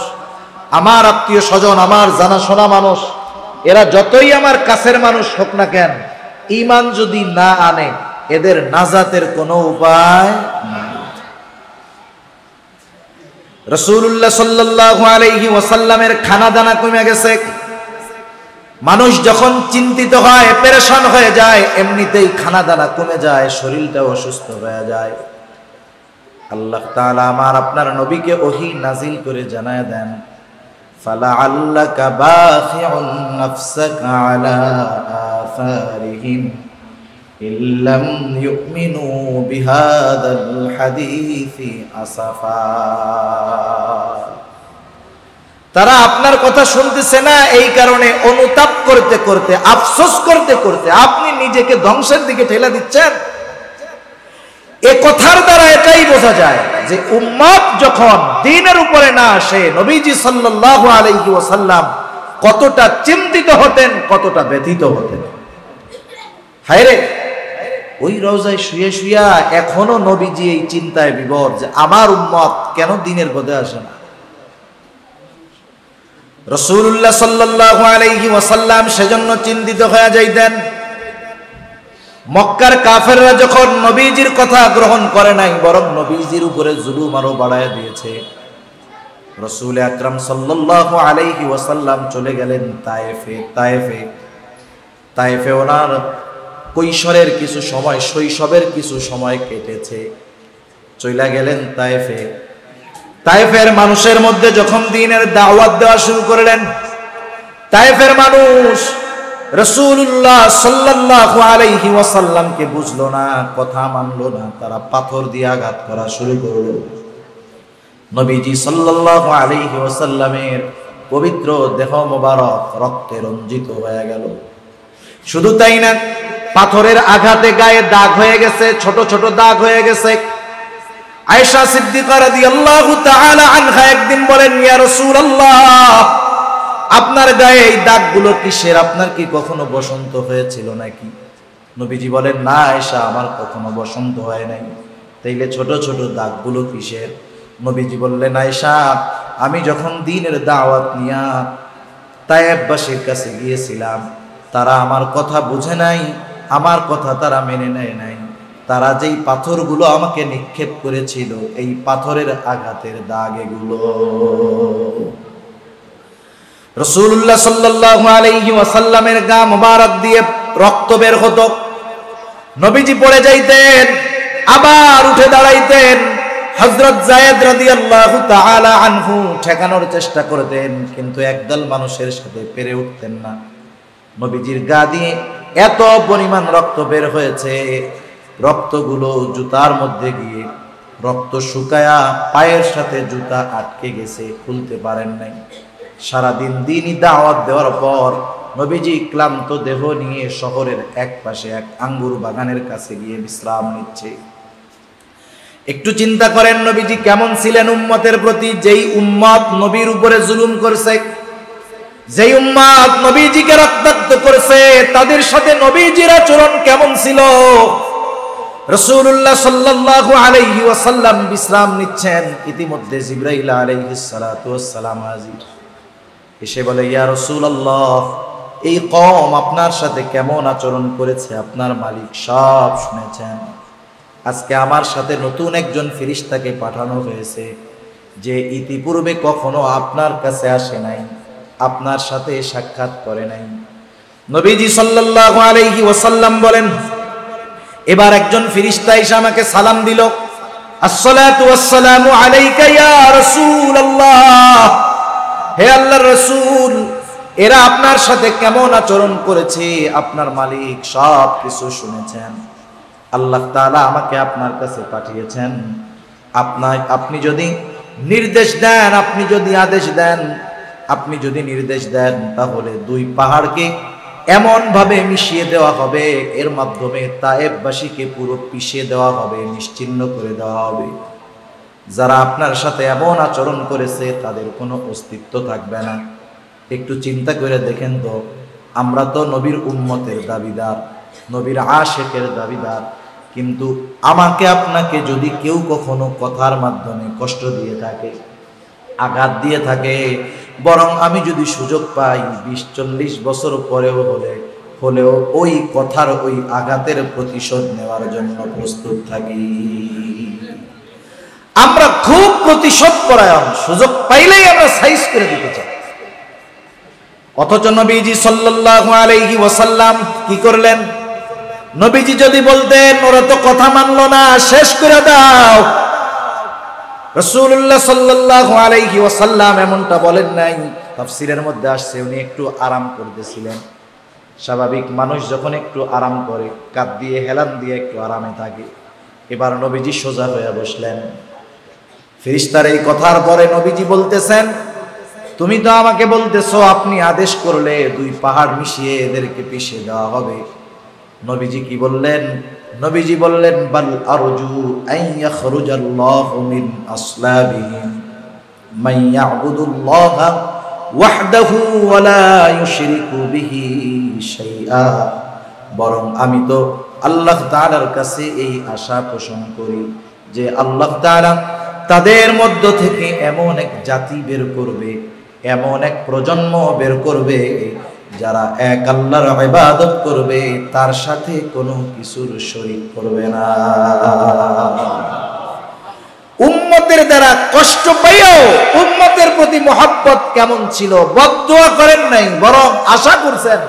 আমার আত্মীয় স্বজন, আমার জানাশোনা মানুষ, এরা যতই আমার কাছের মানুষ হোক না কেন, ঈমান যদি না আনে, এদের নাজাতের কোনো উপায় নাই। রাসূলুল্লাহ সাল্লাল্লাহু আলাইহি ওয়াসাল্লামের খানা দানা কমে গেছে। মানুষ যখন চিন্তিত হয়, পেরেশান হয়ে যায়, এমনিতেই খানা দানা কমে যায়, শরীরটা অসুস্থ হয়ে যায়। আল্লাহ তাআলা আমার আপনার নবীকে ওহী নাজিল করে জানায় দেন, ফালাআল্লাকা বাখিউন নাফসাকা আলা আসারিহিম ইল্লাম ইউমিনু বিহাদাল হাদিসি আসাফা। তারা আপনার কথা শুনতেছে না, এই কারণে অনুতাপ করতে করতে, আফসোস করতে করতে আপনি নিজেকে ধ্বংসের দিকে ঠেলে দিচ্ছেন। এ কথার দ্বারা এটাই বোঝা যায় যে উম্মত যখন দ্বীনের উপরে না আসে, নবীজি সাল্লাল্লাহু আলাইহি ওয়াসাল্লাম কতটা চিন্তিত হতেন, কতটা ব্যথিত হতেন। হায়রে, ওই রওজায় শুয়ে শুয়া এখনো নবীজি এই চিন্তায় বিভোর যে আমার উম্মত কেন দ্বীনের পথে আসে না। রাসূলুল্লাহ সাল্লাল্লাহু আলাইহি ওয়াসাল্লাম সেজন্য চিন্তিত হয়ে যাইতেন। মক্কার কাফেররা যখন নবীজির কথা গ্রহণ করে নাই, বরং নবীজির উপরে জুলুম আরো বাড়ায় দিয়েছে, রাসূল আকরাম সাল্লাল্লাহু আলাইহি ওয়াসাল্লাম চলে গেলেন তায়েফে ওনার কৈশোরের কিছু সময়, শৈশবের কিছু সময় কেটেছে, চলে গেলেন তায়েফে। তায়েফের মানুষের মধ্যে যখন দ্বীনের দাওয়াত দেওয়া শুরু করলেন, তায়েফের মানুষ রাসূলুল্লাহ সাল্লাল্লাহু আলাইহি ওয়াসাল্লামকে বুঝলো না, কথা মানলো না, তারা পাথর দিয়ে আঘাত করা শুরু করলো। নবীজি সাল্লাল্লাহু আলাইহি ওয়াসাল্লামের পবিত্র দেহ মোবারক রক্তে রঞ্জিত হয়ে গেল। শুধু তাই না, পাথরের আঘাতে গায়ে দাগ হয়ে গেছে, ছোট ছোট দাগ হয়ে গেছে। আয়েশা সিদ্দিকা রাদিয়াল্লাহু তাআলা আনহা একদিন বলেন, ইয়া রাসূলুল্লাহ, আপনার গায়ে এই দাগগুলো কিসের? আপনার কি কখনো বসন্ত হয়েছিল নাকি? নবীজি বলেন, না আয়েশা, আমার কখনো বসন্ত হয় নাই। তাইলে ছোট ছোট দাগগুলো কিসের? নবীজি বললেন, আয়েশা, আমি যখন দ্বীনের দাওয়াত নিয়া তায়েববাসীর কাছে গিয়েছিলাম, তারা আমার কথা বুঝে নাই, আমার কথা তারা মেনে নেয় নাই। তারা যেই পাথরগুলো আমাকে নিক্ষেপ করেছিল, এই পাথরের আঘাতের দাগ এগুলো। রাসূলুল্লাহ সাল্লাল্লাহু আলাইহি ওয়াসাল্লামের গা মুবারক দিয়ে রক্ত বের হতো। নবীজি পড়ে যাইতেন, আবার উঠে দাঁড়াইতেন। হযরত যায়েদ রাদিয়াল্লাহু তাআলা আনহু ঠেকানোর চেষ্টা করতেন, কিন্তু একদল মানুষের সাথে পেরে উঠতেন না। নবীজির গা দিয়ে এত পরিমাণ রক্ত বের হয়েছে, রক্তগুলো জুতার মধ্যে গিয়ে রক্ত শুকায়া পায়ের সাথে জুতা আটকে গেছে, খুলতে পারেন নাই। সারাদিন দ্বীনি দাওয়াত দেওয়ার পর নবীজি ক্লান্ত দেহ নিয়ে শহরের এক পাশে এক আঙ্গুর বাগানের কাছে গিয়ে বিশ্রাম নিচ্ছে। একটু চিন্তা করেন নবীজি কেমন ছিলেন উম্মতের প্রতি। যেই উম্মত নবীর উপরে জুলুম করছে, যেই উম্মত নবীজিকে রক্তাক্ত করেছে, তাদের সাথে নবীজির আচরণ কেমন ছিল। রাসূলুল্লাহ সাল্লাল্লাহু আলাইহি ওয়াসাল্লাম বিশ্রাম নিচ্ছেন, ইতিমধ্যে জিবরাইল আলাইহিস সালাতু ওয়াস সালাম হাজির। এসে বলে, ইয়া রাসূলুল্লাহ, এই কওম আপনার সাথে কেমন আচরণ করেছে আপনার মালিক সব শুনেছেন। আজকে আমার সাথে নতুন একজন ফেরেশতাকে পাঠানো হয়েছে, যে ইতিপূর্বে কখনো আপনার কাছে আসে নাই, আপনার সাথে সাক্ষাৎ করে নাই। নবীজি সাল্লাল্লাহু আলাইহি ওয়াসাল্লাম বলেন, এবার একজন ফেরেশতা এসে আমাকে সালাম দিল, আসসালাতু ওয়াসসালামু আলাইকা ইয়া রাসূলুল্লাহ, হে আল্লাহর রাসূল, এরা আপনার সাথে কেমন আচরণ করেছে আপনার মালিক সব কিছু শুনেছেন। আল্লাহ তাআলা আমাকে আপনার কাছে পাঠিয়েছেন। আপনি যদি নির্দেশ দেন, আপনি যদি আদেশ দেন, আপনি যদি নির্দেশ দেন, তাহলে দুই পাহাড়কে এমন ভাবে মিশিয়ে দেওয়া হবে, এর মাধ্যমে তায়েববাসীকে পুরো পিষিয়ে দেওয়া হবে, নিশ্চিহ্ন করে দেওয়া হবে। যারা আপনার সাথে এমন আচরণ করেছে তাদের কোনো অস্তিত্ব থাকবে না। একটু চিন্তা করে দেখেন তো, আমরা তো নবীর উম্মতের দাবিদার, নবীর আশিকের দাবিদার, কিন্তু আমাকে আপনাকে যদি কেউ কখনো কথার মাধ্যমে কষ্ট দিয়ে থাকে, আঘাত দিয়ে থাকে, বরং আমি যদি সুযোগ পাই ২০-৪০ বছর পরেও হলেও ওই কথার ওই আঘাতের প্রতিশোধ নেওয়ার জন্য প্রস্তুত থাকি। আমরা খুব প্রতিশোধ পরায়ণ, সুযোগ পাইলেই আমরা সাইজ করে দিতে চাই। অথচ নবীজি সাল্লাল্লাহু আলাইহি ওয়াসাল্লাম কি করলেন? নবীজি যদি বলতেন ওরা তো কথা মানলো না, শেষ করে দাও, রাসূলুল্লাহ সাল্লাল্লাহু আলাইহি ওয়াসাল্লাম এমনটা বলেন নাই। তাফসীরের মধ্যে আসছে উনি একটু আরাম করতেছিলেন। স্বাভাবিক মানুষ যখন একটু আরাম করে, কাঁধ দিয়ে হেলান দিয়ে একটু আরামে থাকে। এবার নবীজি সোজা হয়ে বসলেন। ফেরেশতার এই কথার পরে নবীজি বলতেছেন, তুমি তো আমাকে বলতেছো আপনি আদেশ করলে দুই পাহাড় মিশিয়ে এদেরকে পিষে দেওয়া হবে। নবীজি কি বললেন? নবীজি বললেন, বাল আরজু আন ইয়াখরুজাল্লাহু মিন আসলাবিহিম মান ইয়াবুদুল্লাহা ওয়াহদাহু ওয়া লা ইউশরিকু বিহি শাইআ। বরং আমি তো আল্লাহ তাআলার কাছে এই আশা পোষণ করি যে আল্লাহ তাআলা তাদের মধ্য থেকে এমন এক জাতি বের করবে, এমন এক প্রজন্ম বের করবে যারা এক আল্লাহর ইবাদত করবে, তার সাথে কোনো কিছুর শরীক করবে না। উম্মতের দ্বারা কষ্ট পাইও উম্মতের প্রতি মহব্বত কেমন ছিল, বদদুয়া করেন নাই, বরং আশা করছেন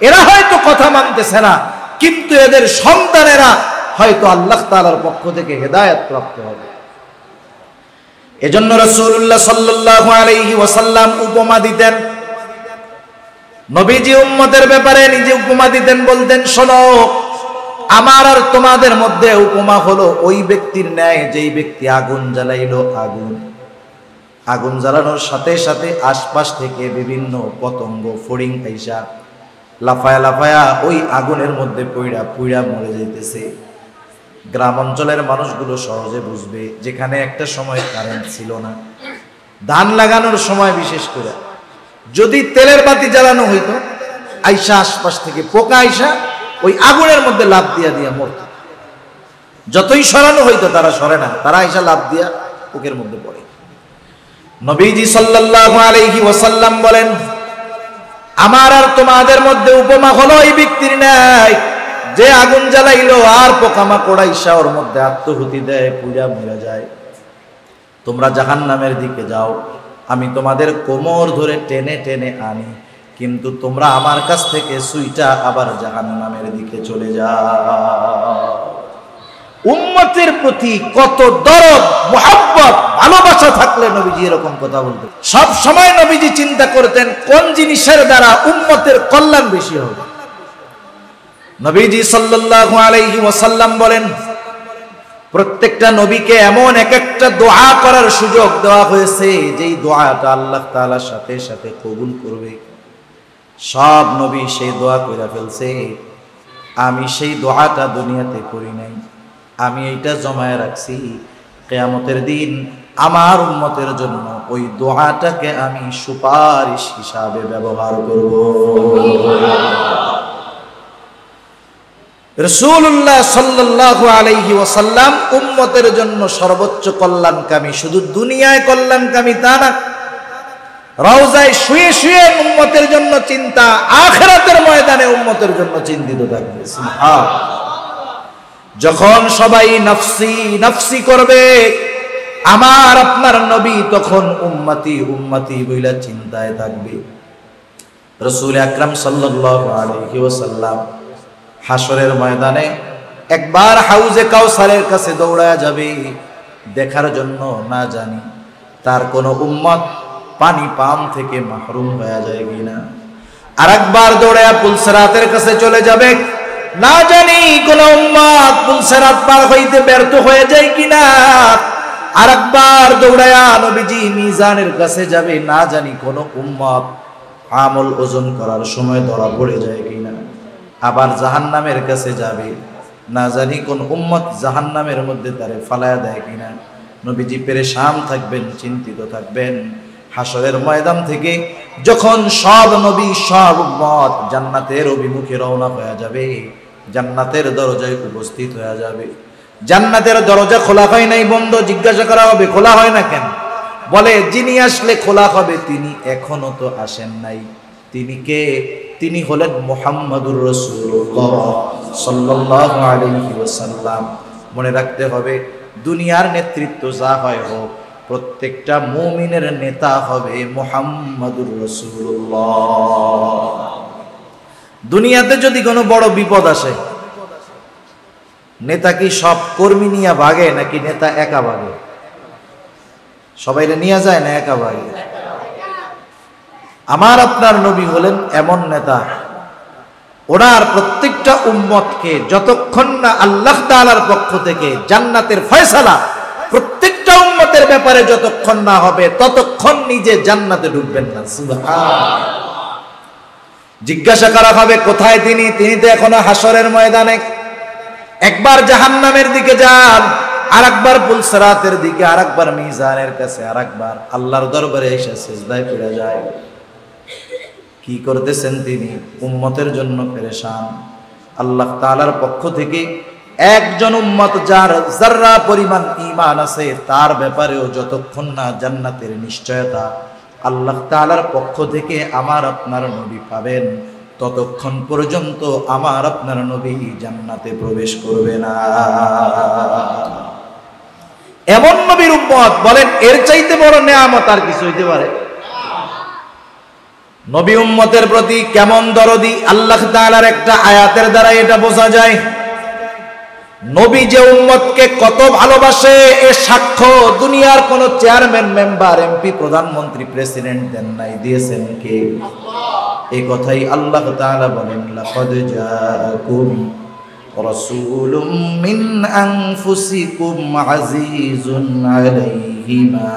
এরা হয়তো কথা মানতেছে না, কিন্তু এদের সন্তানেরা হয়তো আল্লাহ তাআলার পক্ষ থেকে হেদায়েত প্রাপ্ত হবে। এজন্য রাসূলুল্লাহ সাল্লাল্লাহু আলাইহি ওয়াসাল্লাম উপমা দিতেন। নবীজি উম্মতের ব্যাপারে নিজে উপমা দিতেন, বলতেন, শোনো, আমার আর তোমাদের মধ্যে উপমা হলো ওই ব্যক্তির ন্যায় যেই ব্যক্তি আগুন জ্বালাইলো। আগুন জ্বালানোর সাথে সাথে আশপাশ থেকে বিভিন্ন পতঙ্গ ফড়িং আইসা লাফায়া লাফায়া ওই আগুনের মধ্যে পুইড়া মরে যাইতেছে। গ্রাম অঞ্চলের মানুষগুলো সহজে বুঝবে, যেখানে একটা সময় কারেন্ট ছিল না, ধান লাগানোর সময় বিশেষ করে যদি তেলের বাতি জ্বালানো হইতো, আইসা আশপাশ থেকে পোকা আইসা ওই আগুনের মধ্যে লাফ দিয়া মরত। যতই সরানো হইতো তারা সরে না, তারা আইসা লাফ দিয়া পোকের মধ্যে পড়ে। নবীজি সাল্লাল্লাহু আলাইহি ওয়াসাল্লাম বলেন, আমার আর তোমাদের মধ্যে উপমা হলো এই ব্যক্তির ন্যায় যে আগুন জ্বালাইলো আর পোকামাকড় আইসা ওর মধ্যে আত্মহুতি দেয়, পুড়া মরে যায়। তোমরা জাহান্নামের দিকে যাও, আমি তোমাদের কোমর ধরে টেনে টেনে আনি, কিন্তু তোমরা আমার কাছ থেকে সুইটা আবার জাহান্নামের দিকে চলে যাও। উম্মতের প্রতি কত দরদ, মুহাব্বত, ভালোবাসা থাকলে নবীজি এরকম কথা বলতেন। সব সময় নবীজি চিন্তা করতেন কোন জিনিসের দ্বারা উম্মতের কল্যাণ বেশি হবে। নবীজি সাল্লাল্লাহু আলাইহি ওয়াসাল্লাম বলেন, প্রত্যেকটা নবীকে এমন এক একটা দোয়া করার সুযোগ দেওয়া হয়েছে যেই দোয়াটা আল্লাহ তাআলার সাথে সাথে কবুল করবে। সব নবী সেই দোয়া কইরা ফেলছে, আমি সেই দোয়াটা দুনিয়াতে করি নাই, আমি এইটা জমায়ে রাখছি, কিয়ামতের দিন আমার উম্মতের জন্য ওই দোয়াটাকে আমি সুপারিশ হিসাবে ব্যবহার করব। রাসূলুল্লাহ সাল্লাল্লাহু আলাইহি ওয়াসাল্লাম উম্মতের জন্য সর্বোচ্চ কল্যাণকামী, শুধু দুনিয়ায় কল্যাণকামী তা না, রওজায় শুয়ে শুয়ে উম্মতের জন্য চিন্তা, আখিরাতের ময়দানে উম্মতের জন্য চিন্তিত থাকবে। সুবহানাল্লাহ। যখন সবাই নফসি নফসি করবে, আমার আপনার নবী তখন উম্মতি উম্মতি বইলা চিন্তায় থাকবে। রাসূল আকরাম সাল্লাল্লাহু আলাইহি ওয়াসাল্লাম হাসরের ময়দানে একবার হাউজে কাউসারের কাছে দৌড়ায়া যাবে দেখার জন্য, না জানি তার কোন উম্মত পানি পান থেকে মাহরুম হয়ে যায় কিনা। আরেকবার দৌড়ায়া পুলসিরাতের কাছে চলে যাবে, না জানি কোন উম্মত পুলসিরাত পার হইতে ব্যর্থ হয়ে যায় কিনা। আরেকবার দৌড়ায়া নবীজি মিজানের কাছে যাবে, না জানি কোন উম্মত আমল ওজন করার সময় ধরা পড়ে যায় কিনা। আবার জাহান্নামের কাছে যাবে, না জানি কোন উম্মত জাহান্নামের মধ্যে তারে ফালায়া দেয় কিনা। নবীজি পেরেশান থাকবেন, চিন্তিত থাকবেন। হাসরের ময়দান থেকে যখন সব নবী সব উম্মত জান্নাতের অভিমুখে রওনা হয়ে যাবে, জান্নাতের দরজায় উপস্থিত হয়ে যাবে। জান্নাতের দরজা খোলা হয় নাই, বন্ধ। জিজ্ঞাসা করা হবে খোলা হয় না কেন? বলে যিনি আসলে খোলা হবে তিনি এখনো তো আসেন নাই। তিনি কে? তিনি হলেন মুহাম্মাদুর রাসূলুল্লাহ সাল্লাল্লাহু আলাইহি ওয়াসাল্লাম। মনে রাখতে হবে, দুনিয়ার নেতৃত্ব যা হয় হোক, প্রত্যেকটা মুমিনের নেতা হবে মুহাম্মাদুর রাসূলুল্লাহ। দুনিয়াতে যদি কোনো বড় বিপদ আসে, নেতা কি সব কর্মী নিয়ে ভাগে নাকি নেতা একা ভাগে? সবাইরে নিয়ে যায় না একা ভাগে? আমার আপনার নবী হলেন এমন নেতা, ওনার প্রত্যেকটা উম্মতকে যতক্ষণ না আল্লাহ তাআলার পক্ষ থেকে জান্নাতের ফয়সালা প্রত্যেকটা উম্মতের ব্যাপারে যতক্ষণ না হবে ততক্ষণ নিজে জান্নাতে ঢুকবেন না। সুবহানাল্লাহ। জিজ্ঞাসা করা হবে কোথায় তিনি? তিনি তো এখনো হাসরের ময়দানে। একবার জাহান্নামের দিকে যান, আরেকবার পুলসিরাতের দিকে, আরেকবার মিজানের কাছে, আরেকবার আল্লাহর দরবারে এসে সিজদায় পড়ে যায়। কি করতেছেন তিনি? উম্মতের জন্য পেরেশান। আল্লাহ তাআলার পক্ষ থেকে একজন উম্মত যার যাররা পরিমাণ ঈমান আছে তার ব্যাপারেও যতক্ষণ না জান্নাতের নিশ্চয়তা আল্লাহ তাআলার পক্ষ থেকে আমার আপনার নবী পাবেন, ততক্ষণ পর্যন্ত আমার আপনার নবী জান্নাতে প্রবেশ করবে না। এমন নবীর উম্মত, বলেন এর চাইতে বড় নেয়ামত আর কিছু হইতে পারে? নবী উম্মতের প্রতি কেমন দরদি আল্লাহ তাআলার একটা আয়াতের দ্বারা এটা বোঝা যায়। নবী যে উম্মতকে কত ভালোবাসে এ সাক্ষ্য দুনিয়ার কোন চেয়ারম্যান, মেম্বার, এমপি, প্রধানমন্ত্রী, প্রেসিডেন্ট দেন নাই, দিয়েছেন কে? এই কথাই আল্লাহ তাআলা বলেন, লাকাদ জাআকুম রাসূলুম মিন আনফুসিকুম আজিজুন আলাইহি মা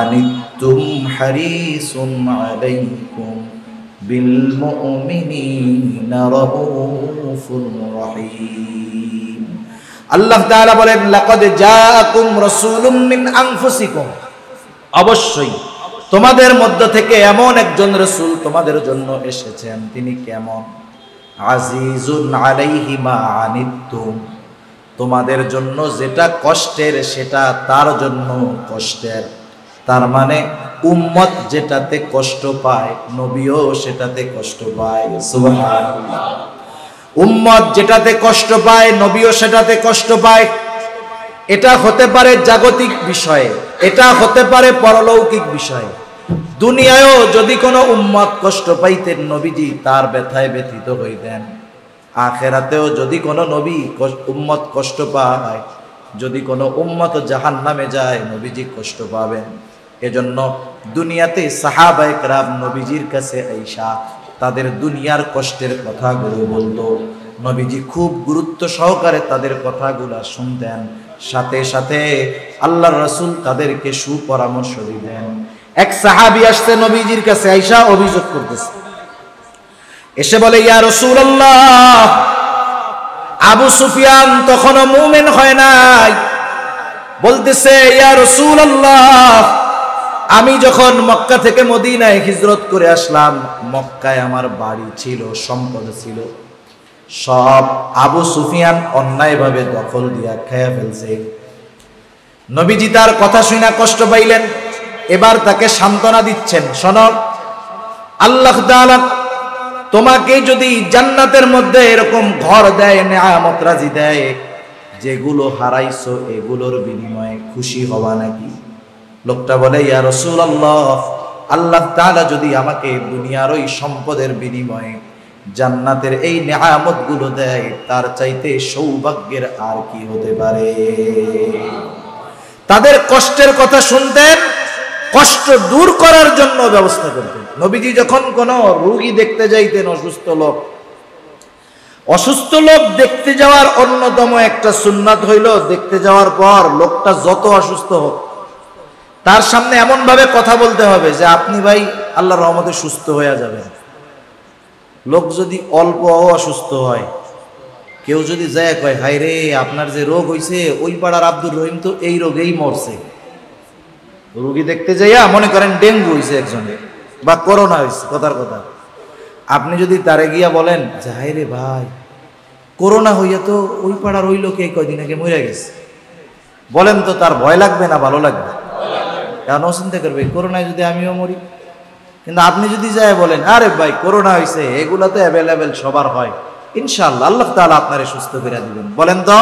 আনিতুম হারিসুন আলাইকুম বিল মুমিনিনা রাউফুর রহিম। আল্লাহ তাআলা বলেন, লাকাদ জাআকুম রাসূলুম মিন আনফুসিকুম, অবশ্যই তোমাদের মধ্য থেকে এমন একজন রাসূল তোমাদের জন্য এসেছেন। তিনি কেমন? আজিজুন আলাইহি মা আনিতুম, তোমাদের জন্য যেটা কষ্টের সেটা তার জন্য কষ্টের, তার মানে উম্মত যেটাতে কষ্ট পায় নবীও সেটাতে কষ্ট পায়। সুবহানাল্লাহ। উম্মত যেটাতে কষ্ট পায় নবীও সেটাতে কষ্ট পায়। এটা হতে পারে জাগতিক বিষয়ে, এটা হতে পারে পরলৌকিক বিষয়ে। দুনিয়ায়ও যদি কোনো উম্মত কষ্ট পাইতেন নবীজি তার ব্যথায় ব্যথিত হইতেন। আখেরাতেও যদি কোনো নবী উম্মত কষ্ট পায়, যদি কোনো উম্মত জাহান্নামে যায় নবীজি কষ্ট পাবেন। এজন্য দুনিয়াতে সাহাবায়ে কেরাম নবীজির কাছে আইসা তাদের দুনিয়ার কষ্টের কথাগুলো বলতো। নবীজি খুব গুরুত্ব সহকারে তাদের কথাগুলো শুনতেন, সাথে সাথে আল্লাহর রাসূল তাদেরকে সুপরামর্শ দিতেন। এক সাহাবী আসছে নবীজির কাছে, আইসা অভিযোগ করতেছে, এসে বলে, ইয়া রাসূলুল্লাহ, আবু সুফিয়ান তখনও মুমিন হয় নাই। বলতেছে, ইয়া রাসূলুল্লাহ, আমি যখন মক্কা থেকে মদিনায় হিজরত করে আসলাম, মক্কায় আমার বাড়ি ছিল, সম্পদ ছিল, সব আবু সুফিয়ান অন্যায়ভাবে দখল দিয়া খেয়ে ফেলছে। নবীজি তার কথা শুনে কষ্ট পাইলেন, এবার তাকে সান্ত্বনা দিচ্ছেন, শোনো, আল্লাহ তাআলা তোমাকে যদি জান্নাতের মধ্যে এরকম ঘর দেয়, নেয়ামত রাজি দেয়, যেগুলো হারাইছো এগুলোর বিনিময়ে খুশি হবা নাকি? লোকটা বলে, ইয়া রাসূলুল্লাহ, আল্লাহ তাআলা যদি আমাকে দুনিয়ার ওই সম্পদের বিনিময়ে জান্নাতের এই নেয়ামতগুলো দেয়, তার চাইতে সৌভাগ্যের আর কি হতে পারে? তাদের কষ্টের কথা শুনতেন, কষ্ট দূর করার জন্য ব্যবস্থা করতেন। নবীজি যখন কোনো রোগী দেখতে যাইতেন, অসুস্থ লোক দেখতে যাওয়ার অন্যতম একটা সুন্নাত হইল, দেখতে যাওয়ার পর লোকটা যত অসুস্থ হোক তার সামনে এমন ভাবে কথা বলতে হবে যে আপনি ভাই আল্লাহর রহমতে সুস্থ হয়ে যাবেন। লোক যদি অল্প অসুস্থ হয়, কেউ যদি যায় কয়, হায় রে, আপনার যে রোগ হইছে ওই পাড়ার আব্দুর রহিম তো এই রোগেই মরছে, রোগী দেখতে যাইয়া মনে করেন ডেঙ্গু হইছে একজনের বা করোনা হইছে, কথার কথা, আপনি যদি তারে গিয়া বলেন যে হায় রে ভাই, করোনা হইয়া তো ওই পাড়ার ওই লোকে কয়দিন আগে মরে গেছে, বলেন তো তার ভয় লাগবে না ভালো লাগবে? কেন চিন্তা করবে, করোনায় যদি আমিও মরি। কিন্তু আপনি যদি যায় বলেন, আরে ভাই করোনা হয়েছে, এগুলো তো অ্যাভেলেবেল সবার হয়, ইনশাআল্লাহ আল্লাহ তাআলা আপনারে সুস্থ করে দিবেন, বলেন তো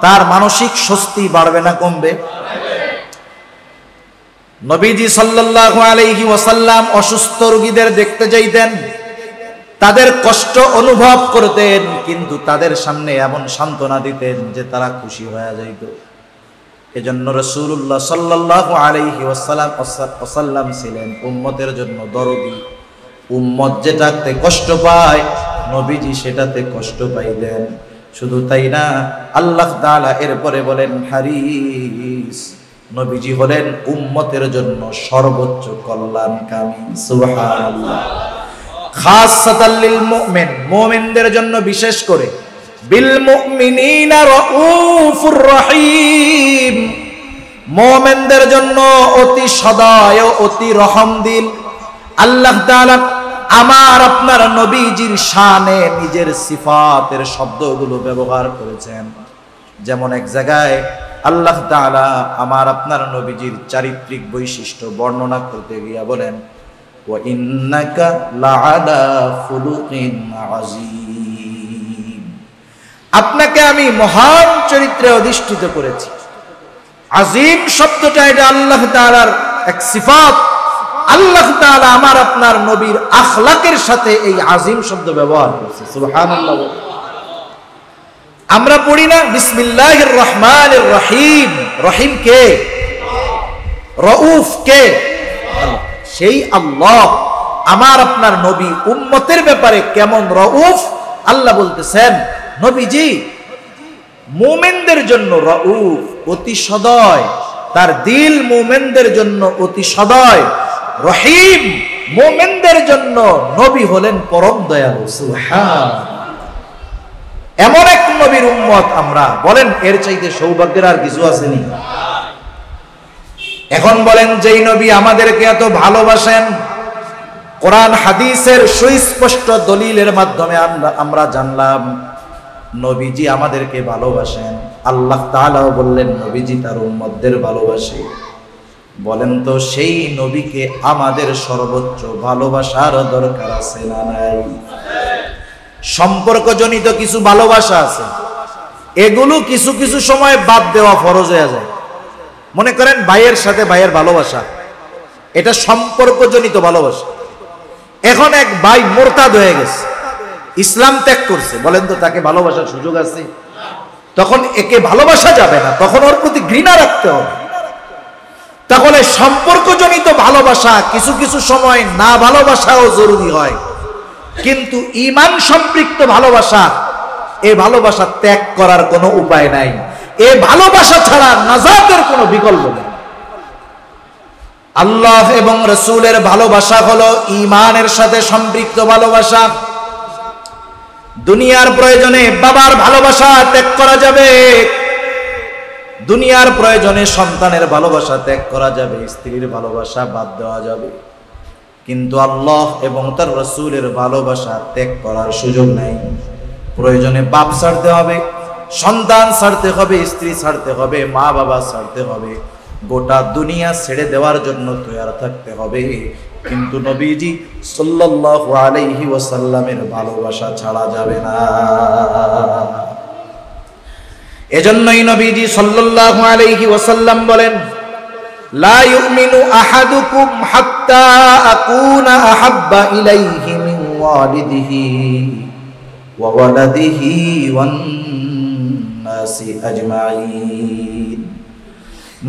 তার মানসিক স্বস্তি বাড়বে না কমবে? নবীজি সাল্লাল্লাহু আলাইহি ওয়াসাল্লাম অসুস্থ রোগীদের দেখতে যাইতেন, তাদের কষ্ট অনুভব করতেন, কিন্তু তাদের সামনে এমন সান্ত্বনা দিতেন যে তারা খুশি হয়ে যাইত। এজন্য রাসূলুল্লাহ সাল্লাল্লাহু আলাইহি ওয়াসাল্লাম ছিলেন উম্মতের জন্য দরদি। উম্মত যেটাতে কষ্ট পায় নবীজি সেটাতে কষ্ট পাইলেন। শুধু তাই না, আল্লাহ তাআলা এরপরে বলেন হারিস, নবীজি হলেন উম্মতের জন্য সর্বোচ্চ কল্যাণকামী। সুবহানাল্লাহ। খাসসাতাল লিল মুমিন, মুমিনদের জন্য বিশেষ করে, বিল মুমিনিনা রাউফুর রহিম, মুমিনদের জন্য অতি সদয় ও অতি রহমদিল। আল্লাহ তাআলা আমার আপনার নবীজির শানে নিজের সিফাতের শব্দগুলো ব্যবহার করেছেন। যেমন এক জায়গায় আল্লাহ তাআলা আমার আপনার নবীজির চারিত্রিক বৈশিষ্ট্য বর্ণনা করতে গিয়া বলেন, ওয়া ইন্নাকা লাআলা খুলুকিন আযীম, আপনাকে আমি মহান চরিত্রে অধিষ্ঠিত করেছি। আজিম শব্দটা এটা আল্লাহ তাআলার এক সিফাত। আল্লাহ তাআলা আমার আপনার নবীর আখলাকের সাথে এই আজিম শব্দ ব্যবহার করেছে। সুবহানাল্লাহ। আমরা পড়ি না বিসমিল্লাহির রহমানির রহিম, রহিম কে? রউফ কে? সেই আল্লাহ। আমার আপনার নবী উম্মতের ব্যাপারে কেমন রউফ, আল্লাহ বলতেছেন নবীজি মুমিনদের জন্য রউফ, অতি সদয়, তার দিল মুমিনদের জন্য অতি সদয়। রহিম, মুমিনদের জন্য নবী হলেন পরম দয়ালু। সুবহানাল্লাহ। এমন এক নবীর উম্মত আমরা, বলেন এর চাইতে সৌভাগ্যের আর কিছু আসেনি? এখন বলেন, যেই নবী আমাদেরকে এত ভালোবাসেন, কোরআন হাদিসের সুস্পষ্ট দলিলের মাধ্যমে আমরা জানলাম নবীজি আমাদেরকে ভালোবাসেন। আল্লাহ তাআলাও বললেন নবীজি তার উম্মতদের ভালোবাসে। বলেন তো সেই নবীকে আমাদের সর্বোচ্চ ভালোবাসার দরকার আছে না নাই? সম্পর্কজনিত কিছু ভালোবাসা আছে, এগুলো কিছু কিছু সময় বাদ দেওয়া ফরজ হয়ে যায়। মনে করেন ভাইয়ের সাথে ভাইয়ের ভালোবাসা, এটা সম্পর্কজনিত ভালোবাসা। এখন এক ভাই মোরতাদ হয়ে গেছে, ইসলাম ত্যাগ করছে, বলেন তো তাকে ভালোবাসার সুযোগ আছে? তখন একে ভালোবাসা যাবে না, তখন ওর প্রতি ঘৃণা রাখতে হবে। তাহলে সম্পর্কজনিত ভালোবাসা কিছু কিছু সময় না ভালোবাসাও জরুরি হয়, কিন্তু ঈমান সম্পৃক্ত ভালোবাসা, এই ভালোবাসা ত্যাগ করার কোনো উপায় নাই। এই ভালোবাসা ছাড়া নাজাতের কোনো বিকল্প নেই। আল্লাহ এবং রাসূলের ভালোবাসা হলো ঈমানের সাথে সম্পৃক্ত ভালোবাসা। দুনিয়ার প্রয়োজনে বাবার ভালোবাসা ত্যাগ করা যাবে, দুনিয়ার প্রয়োজনে সন্তানের ভালোবাসা ত্যাগ করা যাবে, স্ত্রীর ভালোবাসা বাদ দেওয়া যাবে, কিন্তু আল্লাহ এবং তার রাসূলের ভালোবাসা ত্যাগ করার সুযোগ নাই। প্রয়োজনে বাপ ছাড়তে হবে, সন্তান ছাড়তে হবে, স্ত্রী ছাড়তে হবে, মা বাবা ছাড়তে হবে, গোটা দুনিয়া ছেড়ে দেওয়ার জন্য তৈরি থাকতে হবে, কিন্তু নবীজি সাল্লাল্লাহু আলাইহি ওয়াসাল্লামের ভালোবাসা ছাড়া যাবে না। এজন্যই নবীজি সাল্লাল্লাহু আলাইহি ওয়াসাল্লাম বলেন, লা ইউমিনু আহাদুকুম হাত্তা আকুনা আহাব্বা ইলাইহি মিন ওয়ালিদিহি ওয়া ওয়ালাদিহি ওয়ান নাসি আজমাইন।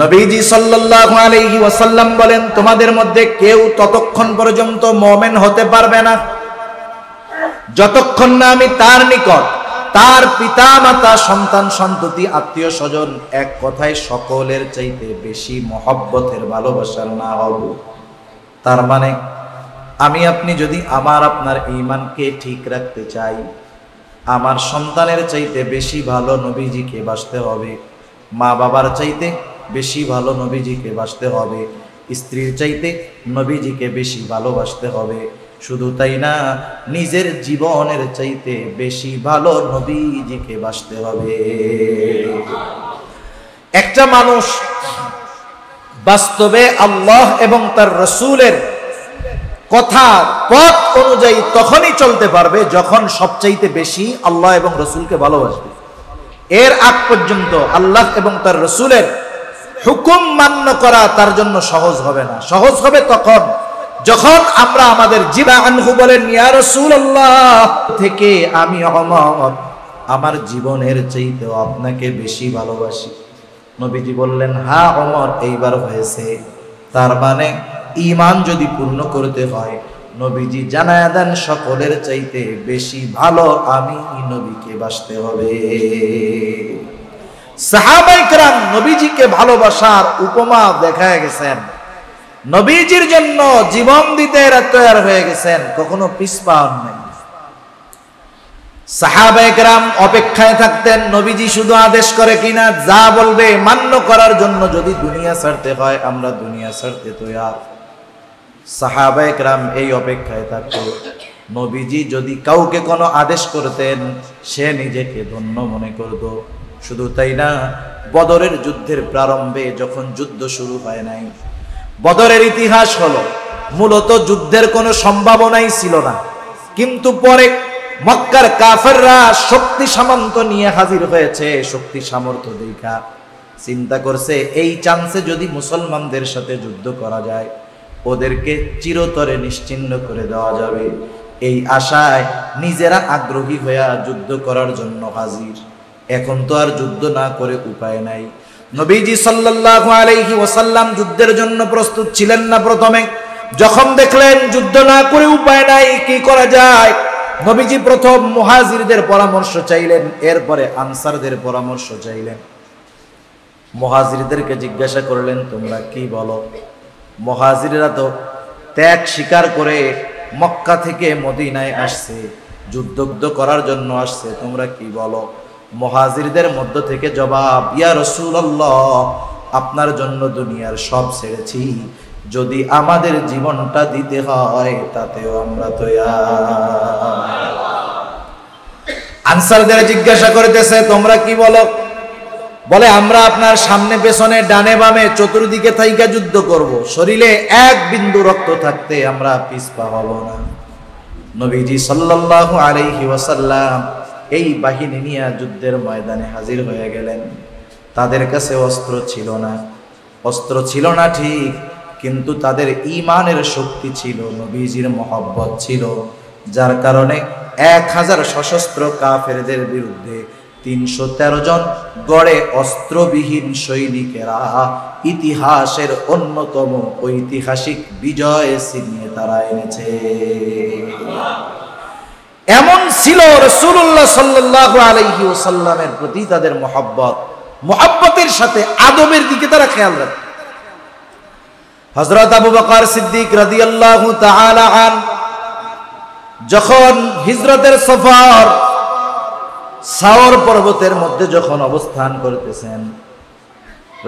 নবীজি সাল্লাল্লাহু আলাইহি ওয়াসাল্লাম বলেন, তোমাদের মধ্যে কেউ ততক্ষণ পর্যন্ত মুমিন হতে পারবে না যতক্ষণ না আমি তার নিকট তার পিতা মাতা, সন্তান সন্ততি, আত্মীয় স্বজন, এক কথায় সকলের চাইতে বেশি মহব্বতের ভালোবাসার না হব। তার মানে আমি আপনি যদি আমার আপনার ঈমানকে ঠিক রাখতে চাই, আমার সন্তানের চাইতে বেশি ভালো নবীজিকে বাসতে হবে, মা বাবার চাইতে বেশি ভালো নবীজিকে বাসতে হবে, স্ত্রীর চাইতে নবীজিকে বেশি ভালোবাসতে হবে। শুধু তাই না, নিজের জীবনের চাইতে বেশি ভালো নবীজিকে বাসতে হবে। একটা মানুষ বাস্তবে আল্লাহ এবং তার রাসূলের কথা পথ অনুযায়ী তখনই চলতে পারবে যখন সবচাইতে বেশি আল্লাহ এবং রাসূলকে ভালোবাসবে। এর আগ পর্যন্ত আল্লাহ এবং তার রাসূলের হুকুম মান্য করা তার জন্য সহজ হবে না। সহজ হবে তখন যখন আমরা আমাদের জিবা আনহু বলেন, ইয়া রাসূলুল্লাহ, থেকে আমি ওমর আমার জীবনের চাইতেও আপনাকে বেশি ভালোবাসি। নবীজি বললেন, হ্যাঁ ওমর, এইবার হয়েছে। তার মানে ঈমান যদি পূর্ণ করতে হয়, নবীজি জানায়া দেন সকলের চাইতে বেশি ভালো আমি নবীকে বাসতে হবে। সাহাবায়ে কেরাম নবীজিকে ভালোবাসার উপমা দেখায় গেছেন, নবীজির জন্য জীবন দিতে তৈয়ার হয়ে গেছেন, কখনো পিছপান নাই। সাহাবায়ে কেরাম অপেক্ষায় থাকতেন নবীজি শুধু আদেশ করে কিনা, যা বলবে মান্য করার জন্য যদি দুনিয়া ছাড়তে হয় আমরা দুনিয়া ছাড়তে তৈয়ার। সাহাবায়ে কেরাম এই অপেক্ষায় থাকতো নবীজি যদি কাউকে কোনো আদেশ করতেন সে নিজেকে ধন্য মনে করত। শুধু তাই না, বদরের যুদ্ধের প্রারম্ভে যখন যুদ্ধ শুরু হয় নাই, বদরের ইতিহাস হলো মূলত যুদ্ধের কোনো সম্ভাবনাই ছিল না, কিন্তু পরে মক্কার কাফেররা শক্তি সামর্থ্য নিয়ে হাজির হয়েছে। শক্তি সামর্থ্য দেখা চিন্তা করছে এই চান্সে যদি মুসলমানদের সাথে যুদ্ধ করা যায় ওদেরকে চিরতরে নিশ্চিহ্ন করে দেওয়া যাবে। এই আশায় নিজেরা আগ্রহী হয়ে যুদ্ধ করার জন্য হাজির। এখন তো আর যুদ্ধ না করে উপায় নাই। নবীজি সাল্লাল্লাহু আলাইহি ওয়াসাল্লাম যুদ্ধের জন্য প্রস্তুত ছিলেন না। প্রথমে যখন দেখলেন যুদ্ধ না করে উপায় নাই, কি করা যায়, নবীজি প্রথম মুহাজিরদের পরামর্শ চাইলেন, এরপরে আনসারদের পরামর্শ চাইলেন। মুহাজিরদেরকে জিজ্ঞাসা করলেন, তোমরা কি বলো? মুহাজিররা তো ত্যাগ স্বীকার করে মক্কা থেকে মদিনায় আসছে, যুদ্ধ করার জন্য আসছে, তোমরা কি বলো? মুহাজিরদের মধ্য থেকে জবাব, ইয়া রাসূলুল্লাহ, আপনার জন্য দুনিয়ার সব ছেড়েছি, যদি আমাদের জীবনটা দিতে হয় তাতেও আমরা তৈয়ার। আনসারদের জিজ্ঞাসা করতেছে, তোমরা কি বলো? বলে আমরা আপনার সামনে পেছনে ডানে বামে চতুর্দিকে থাইকা যুদ্ধ করব, শরীরে এক বিন্দু রক্ত থাকতে আমরা পিছপা হব না। নবীজি সাল্লাল্লাহু আলাইহি ওয়াসাল্লাম এই বাহিনী নিয়ে যুদ্ধের ময়দানে হাজির হয়ে গেলেন। তাদের কাছে অস্ত্র ছিল না ঠিক, কিন্তু তাদের ঈমানের শক্তি ছিল, নবীজির মহব্বত ছিল, যার কারণে 1000 সশস্ত্র কাফেরদের বিরুদ্ধে 313 জন গড়ে অস্ত্রবিহীন সৈনিকেরা ইতিহাসের অন্যতম ঐতিহাসিক বিজয় ছিনিয়ে তারা এনেছে। এমন ছিল রাসূলুল্লাহ সাল্লাল্লাহু আলাইহি ওয়াসাল্লামের প্রতি তাদের মহব্বতের সাথে আদবের দিকে তারা খেয়াল রাখত। হযরত আবু বকর সিদ্দিক রাদিয়াল্লাহু তাআলা আন যখন হিজরতের সফর সাওর পর্বতের মধ্যে যখন অবস্থান করতেছেন,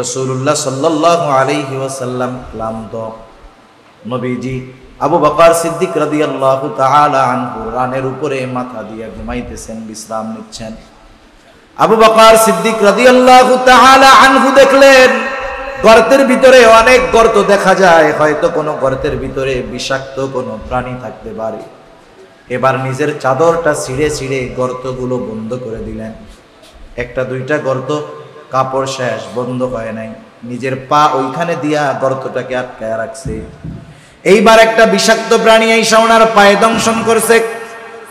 রাসূলুল্লাহ সাল্লাল্লাহু আলাইহি ওয়াসাল্লাম ক্লান্ত। নবীজি আবু বকর সিদ্দিক রাদিয়াল্লাহু তাআলা আনহু রানের উপরে মাথা দিয়ে ঘুমাইতেছেন, বিশ্রাম নিচ্ছেন। আবু বকর সিদ্দিক রাদিয়াল্লাহু তাআলা আনহু দেখলেন গর্তের ভিতরে অনেক গর্ত দেখা যায়, হয়তো কোনো গর্তের ভিতরে বিষাক্ত কোনো প্রাণী থাকতে পারে। এবার নিজের চাদরটা ছিঁড়ে গর্তগুলো বন্ধ করে দিলেন। একটা দুইটা গর্ত কাপড় শেষ, বন্ধ হয় নাই, নিজের পা ওইখানে দিয়া গর্তটাকে আটকায় রাখছে। এইবার একটা বিষাক্ত প্রাণী এসে ওনার পায়ে দংশন করছে,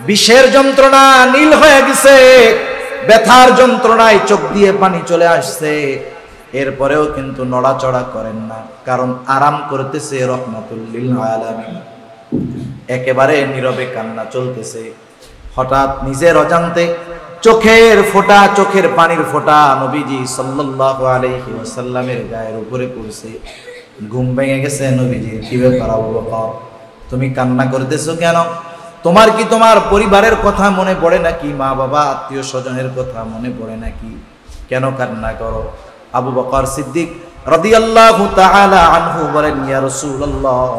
বিষের যন্ত্রণা নীল হয়ে গেছে, ব্যথার যন্ত্রণায় চোখ দিয়ে পানি চলে আসছে। এরপরেও কিন্তু নড়াচড়া করেন না, কারণ আরাম করতেছে রহমাতুল লিল আলামিন। একেবারে নীরবে কান্না চলতেছে। হঠাৎ নিজের অজান্তে চোখের পানির ফোঁটা নবীজি সাল্লাল্লাহু আলাইহি ওয়াসাল্লামের গায়ের উপরে পড়ছে। ঘুম ভেঙে গেছে নবীজির। কি ব্যাপার আবু বকর, তুমি কান্না করতেছো কেন? তোমার কি তোমার পরিবারের কথা মনে পড়ে নাকি? মা বাবা আত্মীয় স্বজনের কথা মনে পড়ে নাকি? কেন কান্না করো? আবু বকর সিদ্দিক রাদিয়াল্লাহু তাআলা আনহু বলেন, ইয়া রাসূলুল্লাহ,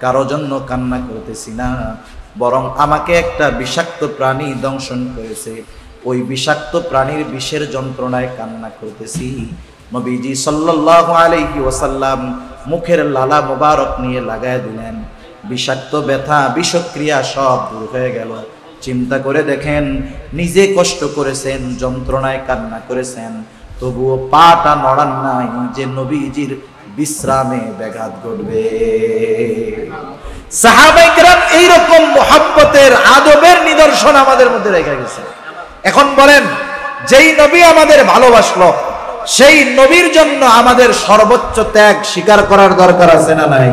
কারো জন্য কান্না করতেছি না, বরং আমাকে একটা বিষাক্ত প্রাণী দংশন করেছে, ওই বিষাক্ত প্রাণীর বিষের যন্ত্রণায় কান্না করতেছি। নবীজি সাল্লাল্লাহু আলাইহি ওয়াসাল্লাম মুখের লালা মোবারক নিয়ে লাগায় দিলেন। বিষাক্ত ব্যথা বিষক্রিয়া সব দূর হয়ে গেল। চিন্তা করে দেখেন, নিজে কষ্ট করেছেন, যন্ত্রণায় কান্না করেছেন, তবুও পাটা নড়ান নাই যে নবীজির বিশ্রামে ব্যাঘাত ঘটবে। সাহাবায়ে কেরাম এইরকম মুহাব্বতের আদবের নিদর্শন আমাদের মধ্যে রেখে গেছে। এখন বলেন, যেই নবী আমাদের ভালোবাসলো, সেই নবীর জন্য আমাদের সর্বোচ্চ ত্যাগ স্বীকার করার দরকার আছে না নাই?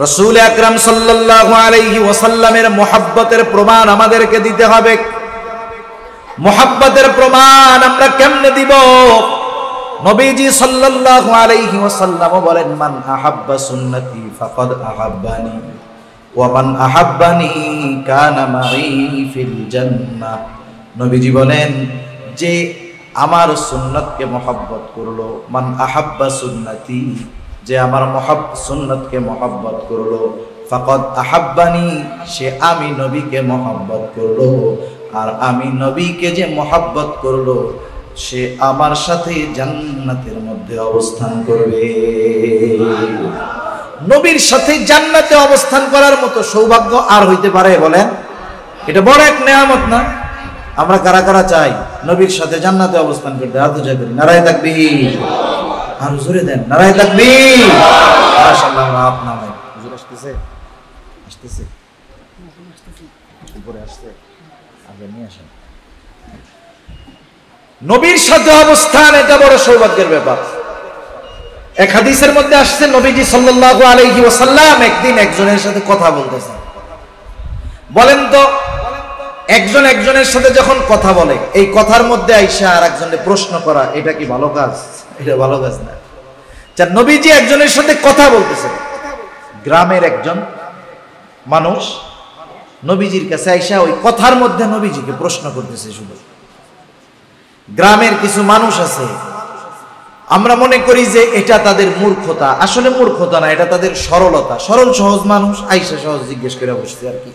রাসূল আকরাম সাল্লাল্লাহু আলাইহি ওয়াসাল্লামের মুহাব্বতের প্রমাণ আমাদেরকে দিতে হবে। মুহাব্বতের প্রমাণ আমরা কেমনে দিব? নবীজি সাল্লাল্লাহু আলাইহি ওয়াসাল্লাম বলেন, মান আহাব্বা সুন্নতি ফাকাদ আহাব্বানি ওয়া মান আহাব্বানি কানা মাই ফিল জান্নাহ। নবীজি বলেন, যে আমার সুন্নতকে মহব্বত করলো, মান আহাব্বা সুন্নতি, যে আমার সুন্নতকে মহব্বত করলো, ফাকাদ আহাব্বানি, সে আমি নবীকে মহব্বত করলো, আর আমি নবীকে যে মহব্বত করলো সে আমার সাথে জান্নাতের মধ্যে অবস্থান করবে। নবীর সাথে জান্নাতে অবস্থান করার মতো সৌভাগ্য আর হইতে পারে? বলেন, এটা বড় এক নেয়ামত না? আমরা কারা কারা চাই নবীর সাথে জান্নাতে অবস্থান করতে? হাত উঁচা করি, নারায়ে তাকবীর। আর জোরে দেন, নারায়ে তাকবীর। মাশাআল্লাহ। রাত নামাই হুজুর আসতেছে উপরে আসছে, আগে নিয়ে আসেন। নবীর সাথে অবস্থান, এটা বড় সৌভাগ্যের ব্যাপার। এক হাদিসের মধ্যে আসছে, নবীজি সাল্লাল্লাহু আলাইহি ওয়াসাল্লাম একদিন একজনের সাথে কথা বলতেছেন। বলেন তো, একজন একজনের সাথে যখন কথা বলে, এই কথার মধ্যে আইসা আর একজনের প্রশ্ন করা, এটা কি ভালো কাজ? এটা ভালো কাজ না। যার নবীজি একজনের সাথে কথা বলতেছেন, গ্রামের একজন মানুষ নবীজির কাছে আইসা ওই কথার মধ্যে নবীজিকে প্রশ্ন করতেছে। শুধু গ্রামের কিছু মানুষ আছে, আমরা মনে করি যে এটা তাদের মূর্খতা, আসলে মূর্খতা না, এটা তাদের সরলতা। সরল সহজ মানুষ আইসা সহজ জিজ্ঞেস করে বসছে আর কি।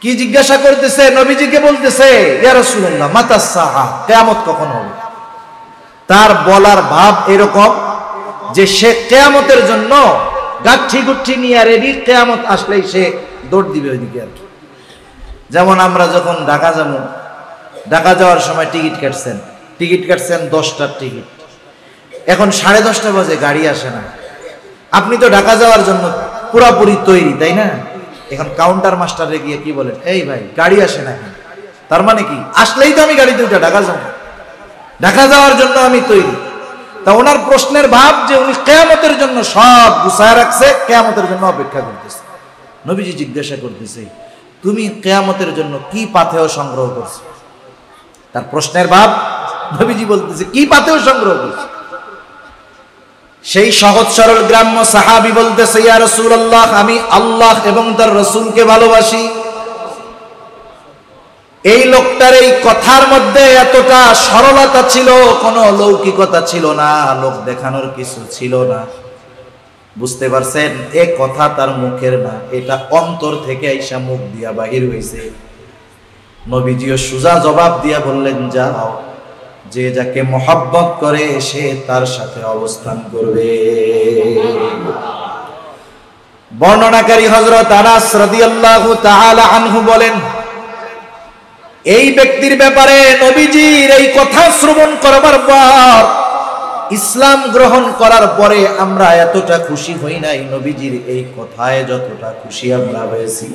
কি জিজ্ঞাসা করতেছে? নবীজিকে বলতেছে, ইয়া রাসূলুল্লাহ মাতাস সাআ, কিয়ামত কখন হবে? তার বলার ভাব এরকম যে সে কিয়ামতের জন্য গাঠি গুঠি নিয়ে রেডি, কিয়ামত আসলেই সে দৌড় দিবে ওইদিকে আর কি। যেমন আমরা যখন ঢাকা যাবো, ঢাকা যাওয়ার সময় টিকিট কাটছেন 10টার টিকিট, এখন 10:30 বাজে, গাড়ি আসে না। আপনি তো ঢাকা যাওয়ার জন্য পুরাপুরি তৈরি, তাই না? এখন কাউন্টার মাস্টারে গিয়ে কি বলেন, এই ভাই গাড়ি আসে না কেন? তার মানে কি, আসলেই তো আমি গাড়িতে উঠে ঢাকা যাবো, ঢাকা যাওয়ার জন্য আমি তৈরি। তা ওনার প্রশ্নের ভাব যে উনি কিয়ামতের জন্য সব গুছায় রাখছে, কিয়ামতের জন্য অপেক্ষা করতেছে। নবীজি জিজ্ঞাসা করতেছে, তুমি কিয়ামতের জন্য কি পাথেয় সংগ্রহ করছো? তার প্রশ্নের ভাব, নবীজি বলতেছে কি পাথেয় সংগ্রহ করছো? সেই সহজ সরল গ্রাম্য সাহাবী বলতেছে, ইয়া রাসূলুল্লাহ, আমি আল্লাহ এবং তার রাসূলকে ভালোবাসি। এই লোকটার এই কথার মধ্যে এতটা সরলতা ছিল, কোনো লৌকিকতা ছিল না, লোক দেখানোর কিছু ছিল না। বুঝতে পারছেন, এ কথা তার মুখের না, এটা অন্তর থেকে আইসা মুখ দিয়া বাহির হইছে। নবীজিও সুজা জবাব দিয়া বললেন, যাও, যে যাকে মহব্বত করে সে তার সাথে অবস্থান করবে। বর্ণনাকারী হযরত আনাস রাদিয়াল্লাহু তাআলা আনহু বলেন, এই ব্যক্তির ব্যাপারে নবীজির এই কথা শ্রবণ করবার পর, ইসলাম গ্রহণ করার পরে আমরা এতটা খুশি হই নাই নবীজির এই কথায় যতটা খুশি আমরা হয়েছি।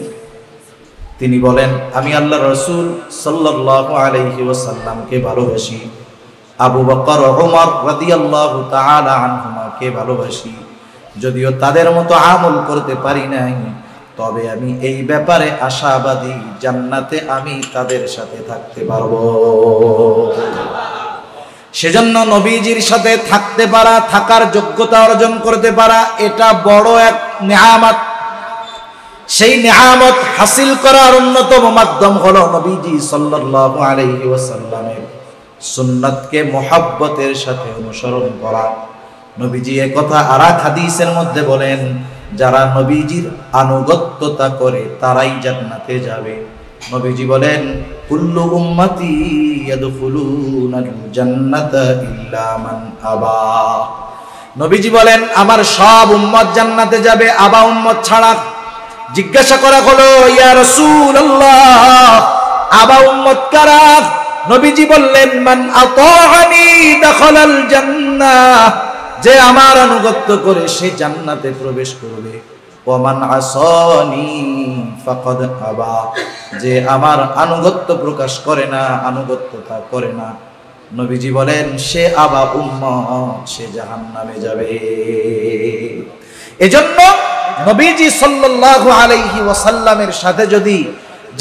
তিনি বলেন, আমি আল্লাহর রাসূল সাল্লাল্লাহু আলাইহি ওয়াসাল্লামকে ভালোবাসি, আবু বকর ওমর রাদিয়াল্লাহু তাআলা আনহুমাকে ভালোবাসি। যদিও তাদের মতো আমল করতে পারি নাই, তবে আমি এই ব্যাপারে আশাবাদী, জান্নাতে আমি তাদের সাথে থাকতে পারবো। সেজন্য নবীজির সাথে থাকতে পারা, থাকার যোগ্যতা অর্জন করতে পারা, এটা বড় এক নেয়ামত। সেই নেয়ামত হাসিল করার অন্যতম মাধ্যম হলো নবীজি সাল্লাল্লাহু আলাইহি ওয়াসাল্লামের সুন্নাতকে মুহাব্বতের সাথে অনুসরণ করা। নবীজি এই কথা আরেক হাদিসের মধ্যে বলেন, যারা নবীজির আনুগত্যতা করে তারাই জান্নাতে যাবে। নবীজি বলেন, কুল্লু উম্মতি ইয়াদখুলুনাল জান্নাতা ইল্লা মান আবা। নবীজি বলেন, আমার সব উম্মত জান্নাতে যাবে, আবা উম্মত ছাড়া। জিজ্ঞাসা করা হলো, ইয়া রাসূলুল্লাহ, আবা উম্মত কারা? নবীজি বললেন, মান আতাআনি দাখালাল জান্নাহ, যে আমার আনুগত্য করে সে জান্নাতে প্রবেশ করবে। ওমান আসানি ফাকাদ আবা, যে আমার আনুগত্য প্রকাশ করে না, আনুগত্যতা করে না, নবীজি বলেন সে আবা উম্মত, সে জাহান্নামে যাবে। এজন্য নবীজি সাল্লাল্লাহু আলাইহি ওয়াসাল্লামের সাথে যদি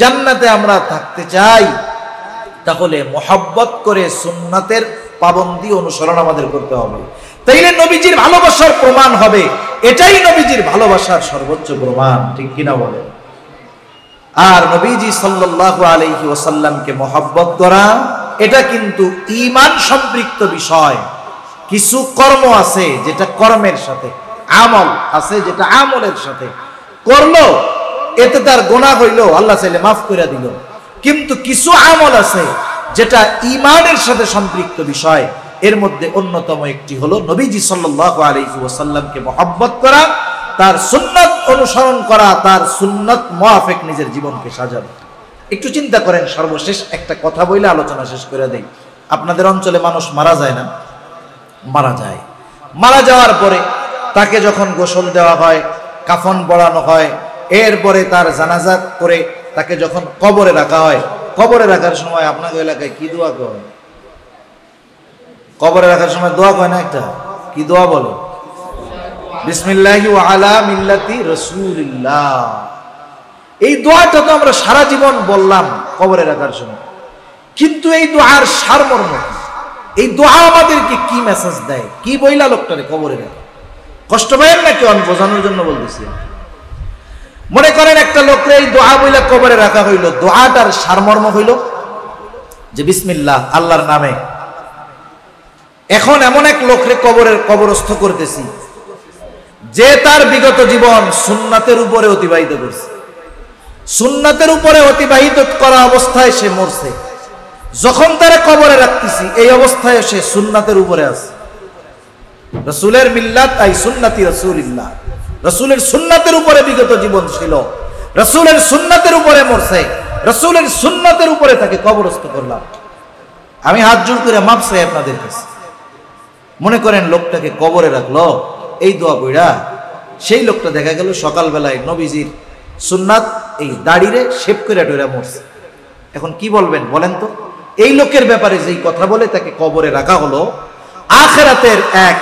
জান্নাতে আমরা থাকতে চাই, তাহলে মুহাব্বত করে সুন্নাতের পাবন্দি অনুসরণ আমাদের করতে হবে। তাইলে নবীজির ভালোবাসার প্রমাণ হবে, এটাই নবীজির ভালোবাসার সর্বোচ্চ প্রমাণ, ঠিক কিনা বলেন? আর নবীজি সাল্লাল্লাহু আলাইহি ওয়াসাল্লামকে মুহাব্বত করা, এটা কিন্তু ঈমান সম্পৃক্ত বিষয়। কিছু কর্ম আছে যেটা কর্মের সাথে, আমল আছে যেটা আমলের সাথে করলো, এতে তার গুনাহ হইলো, আল্লাহ চাইলে মাফ করে দিল। কিন্তু কিছু আমল আছে যেটা ঈমানের সাথে সম্পৃক্ত বিষয়। এর মধ্যে অন্যতম একটি হলো নবীজি সাল্লাল্লাহু আলাইহি ওয়াসাল্লামকে মুহাব্বত করা, তার সুন্নাত অনুসরণ করা, তার সুন্নাত মুআফিক নিজের জীবনকে সাজানো। একটু চিন্তা করেন, সর্বশেষ একটা কথা বলে আলোচনা শেষ করে দেই। আপনাদের অঞ্চলে মানুষ মারা যায় না? মারা যায়। মারা যাওয়ার পরে তাকে যখন গোসল দেওয়া হয়, কাফন পরানো হয়, এরপরে তার জানাজা করে তাকে যখন কবরে রাখা হয়, কবরে রাখার সময় আপনাদের এলাকায় কি দোয়া কয়? কবরে রাখার সময় দোয়া কয় না একটা? কি দোয়া বলে? বিসমিল্লাহি ওয়া আলা মিল্লাতি রাসূলিল্লাহ। এই দোয়াটা তো আমরা সারা জীবন বললাম কবরে রাখার সময়, কিন্তু এই দোয়ার সারমর্ম কি? এই দোয়া আমাদেরকে কি মেসেজ দেয়? কি বইলা লোকটারে কবরে রাখে? কষ্ট পাবেন নাকি? বোঝানোর জন্য বলতেছি। মনে করেন একটা লোকরে এই দোয়া বইলা কবরে রাখা হইল, দোয়াটার সারমর্ম হইল যে বিসমিল্লাহ, আল্লাহর নামে। এখন এমন এক লোকরে কবরস্থ করতেছি যে তার বিগত জীবন সুন্নাতের উপরে অতিবাহিত করছে, সুন্নাতের উপরে অতিবাহিত করা অবস্থায় সে মরছে, যখন তারা কবরে রাখতেছি এই অবস্থায় সে সুন্নাতের উপরে আছে। রাসূলের মিল্লাত আই সুন্নতি রাসূলিল্লাহ, রাসূলের সুন্নাতের উপরে বিগত জীবন ছিল, রাসূলের সুন্নাতের উপরে মরছে, রাসূলের সুন্নাতের উপরে তাকে কবরস্থ করলাম। আমি হাত জোড় করে মাপ চাই আপনাদের কাছে, মনে করেন লোকটাকে কবরে রাখলো এই দোয়া কইরা, সেই লোকটা দেখা গেল সকালবেলায় নবীজির সুন্নাত এই দাড়িরে শেভ করে টইরা মরছে। এখন কি বলবেন বলেন তো? এই লোকের ব্যাপারে যেই কথা বলে তাকে কবরে রাখা হলো, আখিরাতের এক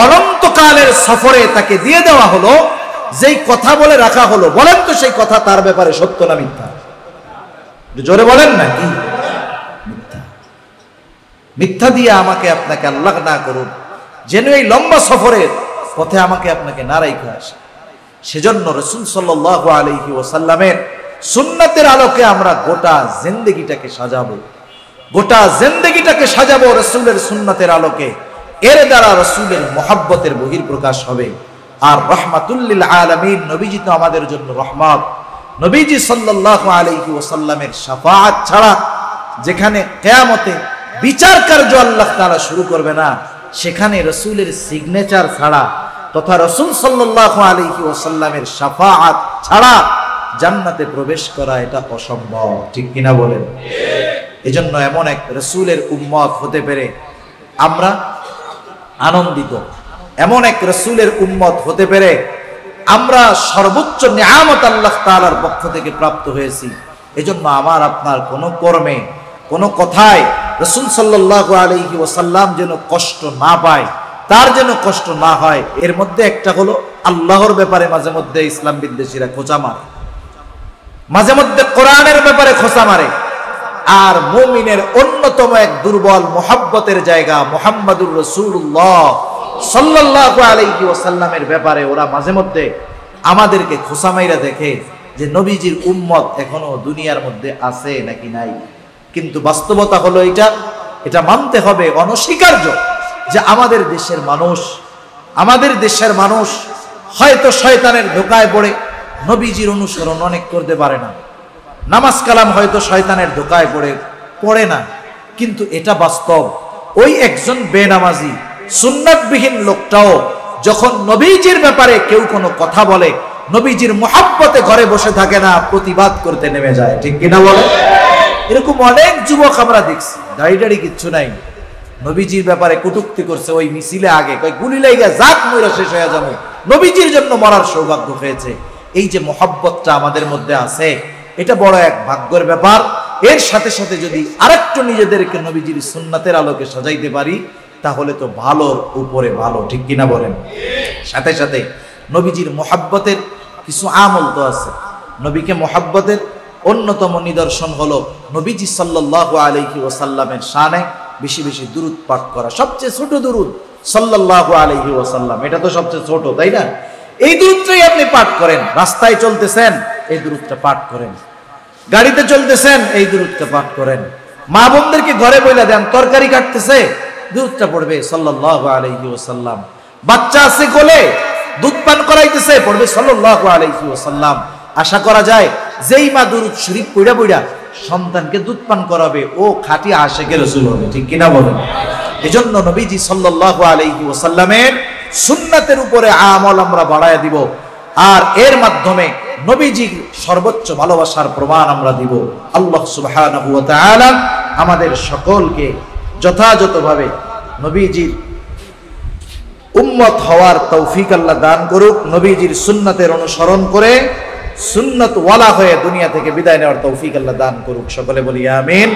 অনন্তকালের সফরে তাকে দিয়ে দেওয়া হলো, যেই কথা বলে রাখা হলো, বলেন তো সেই কথা তার ব্যাপারে সত্য না মিথ্যা? জোরে বলেন না কি? মিথ্যা। মিথ্যা দিয়ে আমাকে আপনাকে আল্লাহ না করুন, যেন এই লম্বা সফরের পথে আমাকে আপনাকে না রাইখা আসে। সেজন্য রাসূল সাল্লাল্লাহু আলাইহি ওয়াসাল্লামের সুন্নাতের আলোকে আমরা গোটা জিন্দেগিটাকে সাজাবো, গোটা জিন্দেগিটাকে সাজাবো রাসূলের সুন্নাতের আলোকে। এর দ্বারা রাসূলের মুহাব্বতের বহিঃপ্রকাশ হবে। আর রাহমাতুল লিল আলামিন, নবীজি তো আমাদের জন্য রহমত। নবীজি সাল্লাল্লাহু আলাইহি ওয়াসাল্লামের শাফাআত ছাড়া যেখানে কিয়ামতে বিচার কার্য আল্লাহ তাআলা শুরু করবে না, সেখানে রাসূলের সিগনেচার ছাড়া তথা রাসূল সাল্লাল্লাহু আলাইহি ওয়াসাল্লামের শাফাআত ছাড়া জান্নাতে প্রবেশ করা এটা অসম্ভব। ঠিক কিনা বলেন? এজন্য এমন এক রাসূলের উম্মত হতে পেরে আমরা আনন্দিত, এমন এক রাসূলের উম্মত হতে পেরে আমরা সর্বোচ্চ নিয়ামত আল্লাহ তাআলার পক্ষ থেকে প্রাপ্ত হয়েছি। এজন্য আমার আপনার কোনো কর্মে, কোনো কথায় রাসূল সাল্লাল্লাহু আলাইহি ওয়াসাল্লাম যেন কষ্ট না পায়, তার যেন কষ্ট না হয়। এর মধ্যে একটা হলো আল্লাহর ব্যাপারে মাঝে মধ্যে ইসলাম বিদ্বেষীরা খোঁচা মারে, মাঝে মধ্যে কোরআনের ব্যাপারে খোঁচা মারে। আর মুমিনের অন্যতম এক দুর্বল মুহাব্বতের জায়গা মুহাম্মাদুর রাসূলুল্লাহ সাল্লাল্লাহু আলাইহি ওয়াসাল্লামের ব্যাপারে ওরা মাঝে মধ্যে আমাদেরকে খোঁচা মাইরা দেখে যে নবীজির উম্মত এখনো দুনিয়ার মধ্যে আছে নাকি নাই। কিন্তু বাস্তবতা হলো এটা মানতে হবে, অনস্বীকার্য, যে আমাদের দেশের মানুষ হয়তো শয়তানের ধোঁকায় পড়ে নবীজির অনুসরণ অনেক করতে পারে না, নামাজ কালাম হয়তো শয়তানের ধোঁকায় পড়ে না। কিন্তু এটা বাস্তব, ওই একজন বেনামাজি সুন্নাতবিহীন লোকটাও যখন নবীজির ব্যাপারে কেউ কোনো কথা বলে, নবীজির মুহাব্বতে ঘরে বসে থাকে না, প্রতিবাদ করতে নেমে যায়। ঠিক কিনা বলে? এরকম অনেক যুবক আমরা দেখছি, দাড়ি কিচ্ছু নাই, নবীজির ব্যাপারে কটূক্তি করছে। ওই মিছিলে আগে কয় গুলি লাইগা জাত মইরা শেষ হয়ে যাবে, নবীজির জন্য মরার সৌভাগ্য হয়েছে। এই যে মুহাব্বতটা আমাদের মধ্যে আছে, এটা বড় এক ভাগ্যের ব্যাপার। এর সাথে সাথে যদি আরেকটু নিজেদেরকে নবীজির সুন্নাতের আলোকে সাজাইতে পারি, তাহলে তো ভালোর উপরে ভালো। ঠিক কিনা বলেন? সাথে সাথে নবীজির মুহাব্বতের কিছু আমল তো আছে। নবীকে মুহাব্বতের অন্যতম নিদর্শন হলো নবীজি সাল্লাল্লাহু আলাইহি ওয়াসাল্লামের শানে বেশি বেশি দুরূদ পাঠ করা। সবচেয়ে ছোট দুরূদ সাল্লাল্লাহু আলাইহি ওয়াসাল্লাম, এটা তো সবচেয়ে ছোট, তাই না? এই দুরূদটাই আপনি পাঠ করেন। রাস্তায় চলতেছেন, এই দুরূদটা পাঠ করেন। গাড়িতে চলতেছেন, এই দুরূদটা পাঠ করেন। মা বোনদেরকে ঘরে বইলা দেন, তরকারি কাটতেছে, দুরূদটা পড়বে সাল্লাল্লাহু আলাইহি ওয়াসাল্লাম। বাচ্চা আছে কোলে, দুধ পান করাইতেছে, পড়বে সাল্লাল্লাহু আলাইহি ওয়াসাল্লাম। আশা করা যায় যেই মা দুরূদ শরীফ পড়া পড়া সন্তানকে দুধ পান করাবে, ও খাঁটি আশিকে রাসূল হবে। ঠিক কিনা বলেন? এজন্য নবীজি সাল্লাল্লাহু আলাইহি ওয়াসাল্লামের সুন্নাতের উপরে আমল আমরা বাড়ায়া দিব, আর এর মাধ্যমে নবীজির সর্বোচ্চ ভালোবাসার প্রমাণ আমরা দিব। আল্লাহ সুবহানাহু ওয়া তাআলা আমাদের সকলকে যথাযথভাবে নবীজির উম্মত হওয়ার তৌফিক আল্লাহ দান করুক। নবীজির সুন্নাতের অনুসরণ করে সুন্নাত ওয়ালা হয়ে দুনিয়া থেকে বিদায় নেওয়ার তৌফিক আল্লাহ দান করুক। সকলে বলি আমিন।